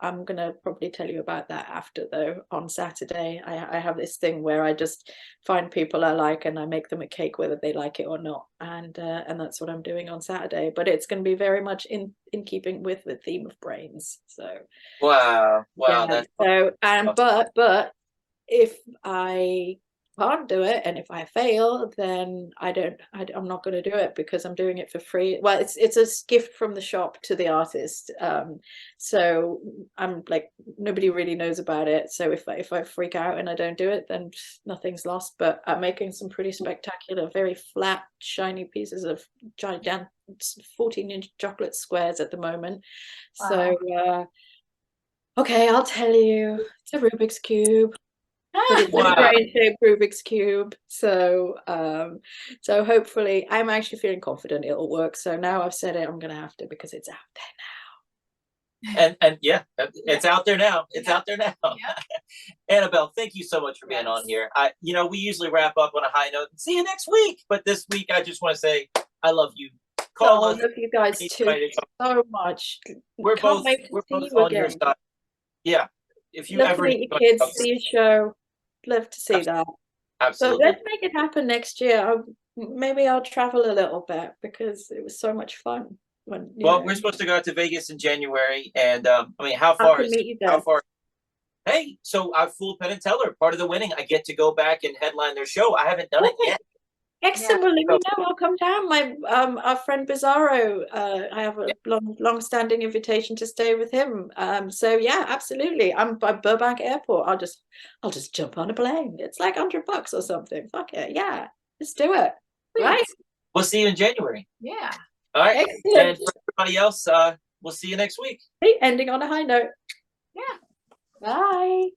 I'm gonna probably tell you about that after, though. On Saturday, I have this thing where I just find people I like and I make them a cake whether they like it or not, and that's what I'm doing on Saturday. But it's going to be very much in keeping with the theme of brains. So wow, yeah, that's so but if I can't do it, and if I fail, then I'm not going to do it, because I'm doing it for free. Well, it's a gift from the shop to the artist, so I'm like, nobody really knows about it. So if I freak out and I don't do it, then nothing's lost. But I'm making some pretty spectacular, very flat, shiny pieces of giant 14-inch chocolate squares at the moment. Wow. So okay, I'll tell you, it's a Rubik's Cube. But it's a brain-shaped Rubik's Cube. So so hopefully, I'm actually feeling confident it'll work. So now I've said it, I'm gonna have to, because it's out there now. And yeah, it's out there now. It's out there now. Yeah. Annabel, thank you so much for being on here. We usually wrap up on a high note. See you next week. But this week, I just want to say I love you. Call us. I love you guys too so much. We're both on your side. Yeah. If you ever meet your kids, see your show. Love to see that. Absolutely. So let's make it happen next year. Maybe I'll travel a little bit, because it was so much fun. We're supposed to go out to Vegas in January, and how far is how far? Hey, so I've fooled Penn and Teller. Part of the winning, I get to go back and headline their show. I haven't done it yet. Excellent. Well, let me know. I'll come down. My our friend Bizarro. I have a long-standing invitation to stay with him. So yeah, absolutely. I'm by Burbank Airport. I'll just jump on a plane. It's like $100 or something. Fuck it. Yeah, let's do it. Right. We'll see you in January. Yeah. All right. Excellent. And for everybody else, we'll see you next week. Hey, ending on a high note. Yeah. Bye.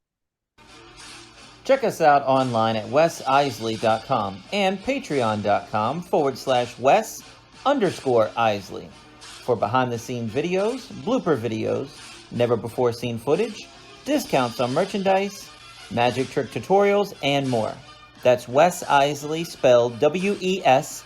Check us out online at wesiseli.com and patreon.com/Wes_Iseli for behind-the-scenes videos, blooper videos, never-before-seen footage, discounts on merchandise, magic trick tutorials, and more. That's Wes Iseli, spelled WESISELI.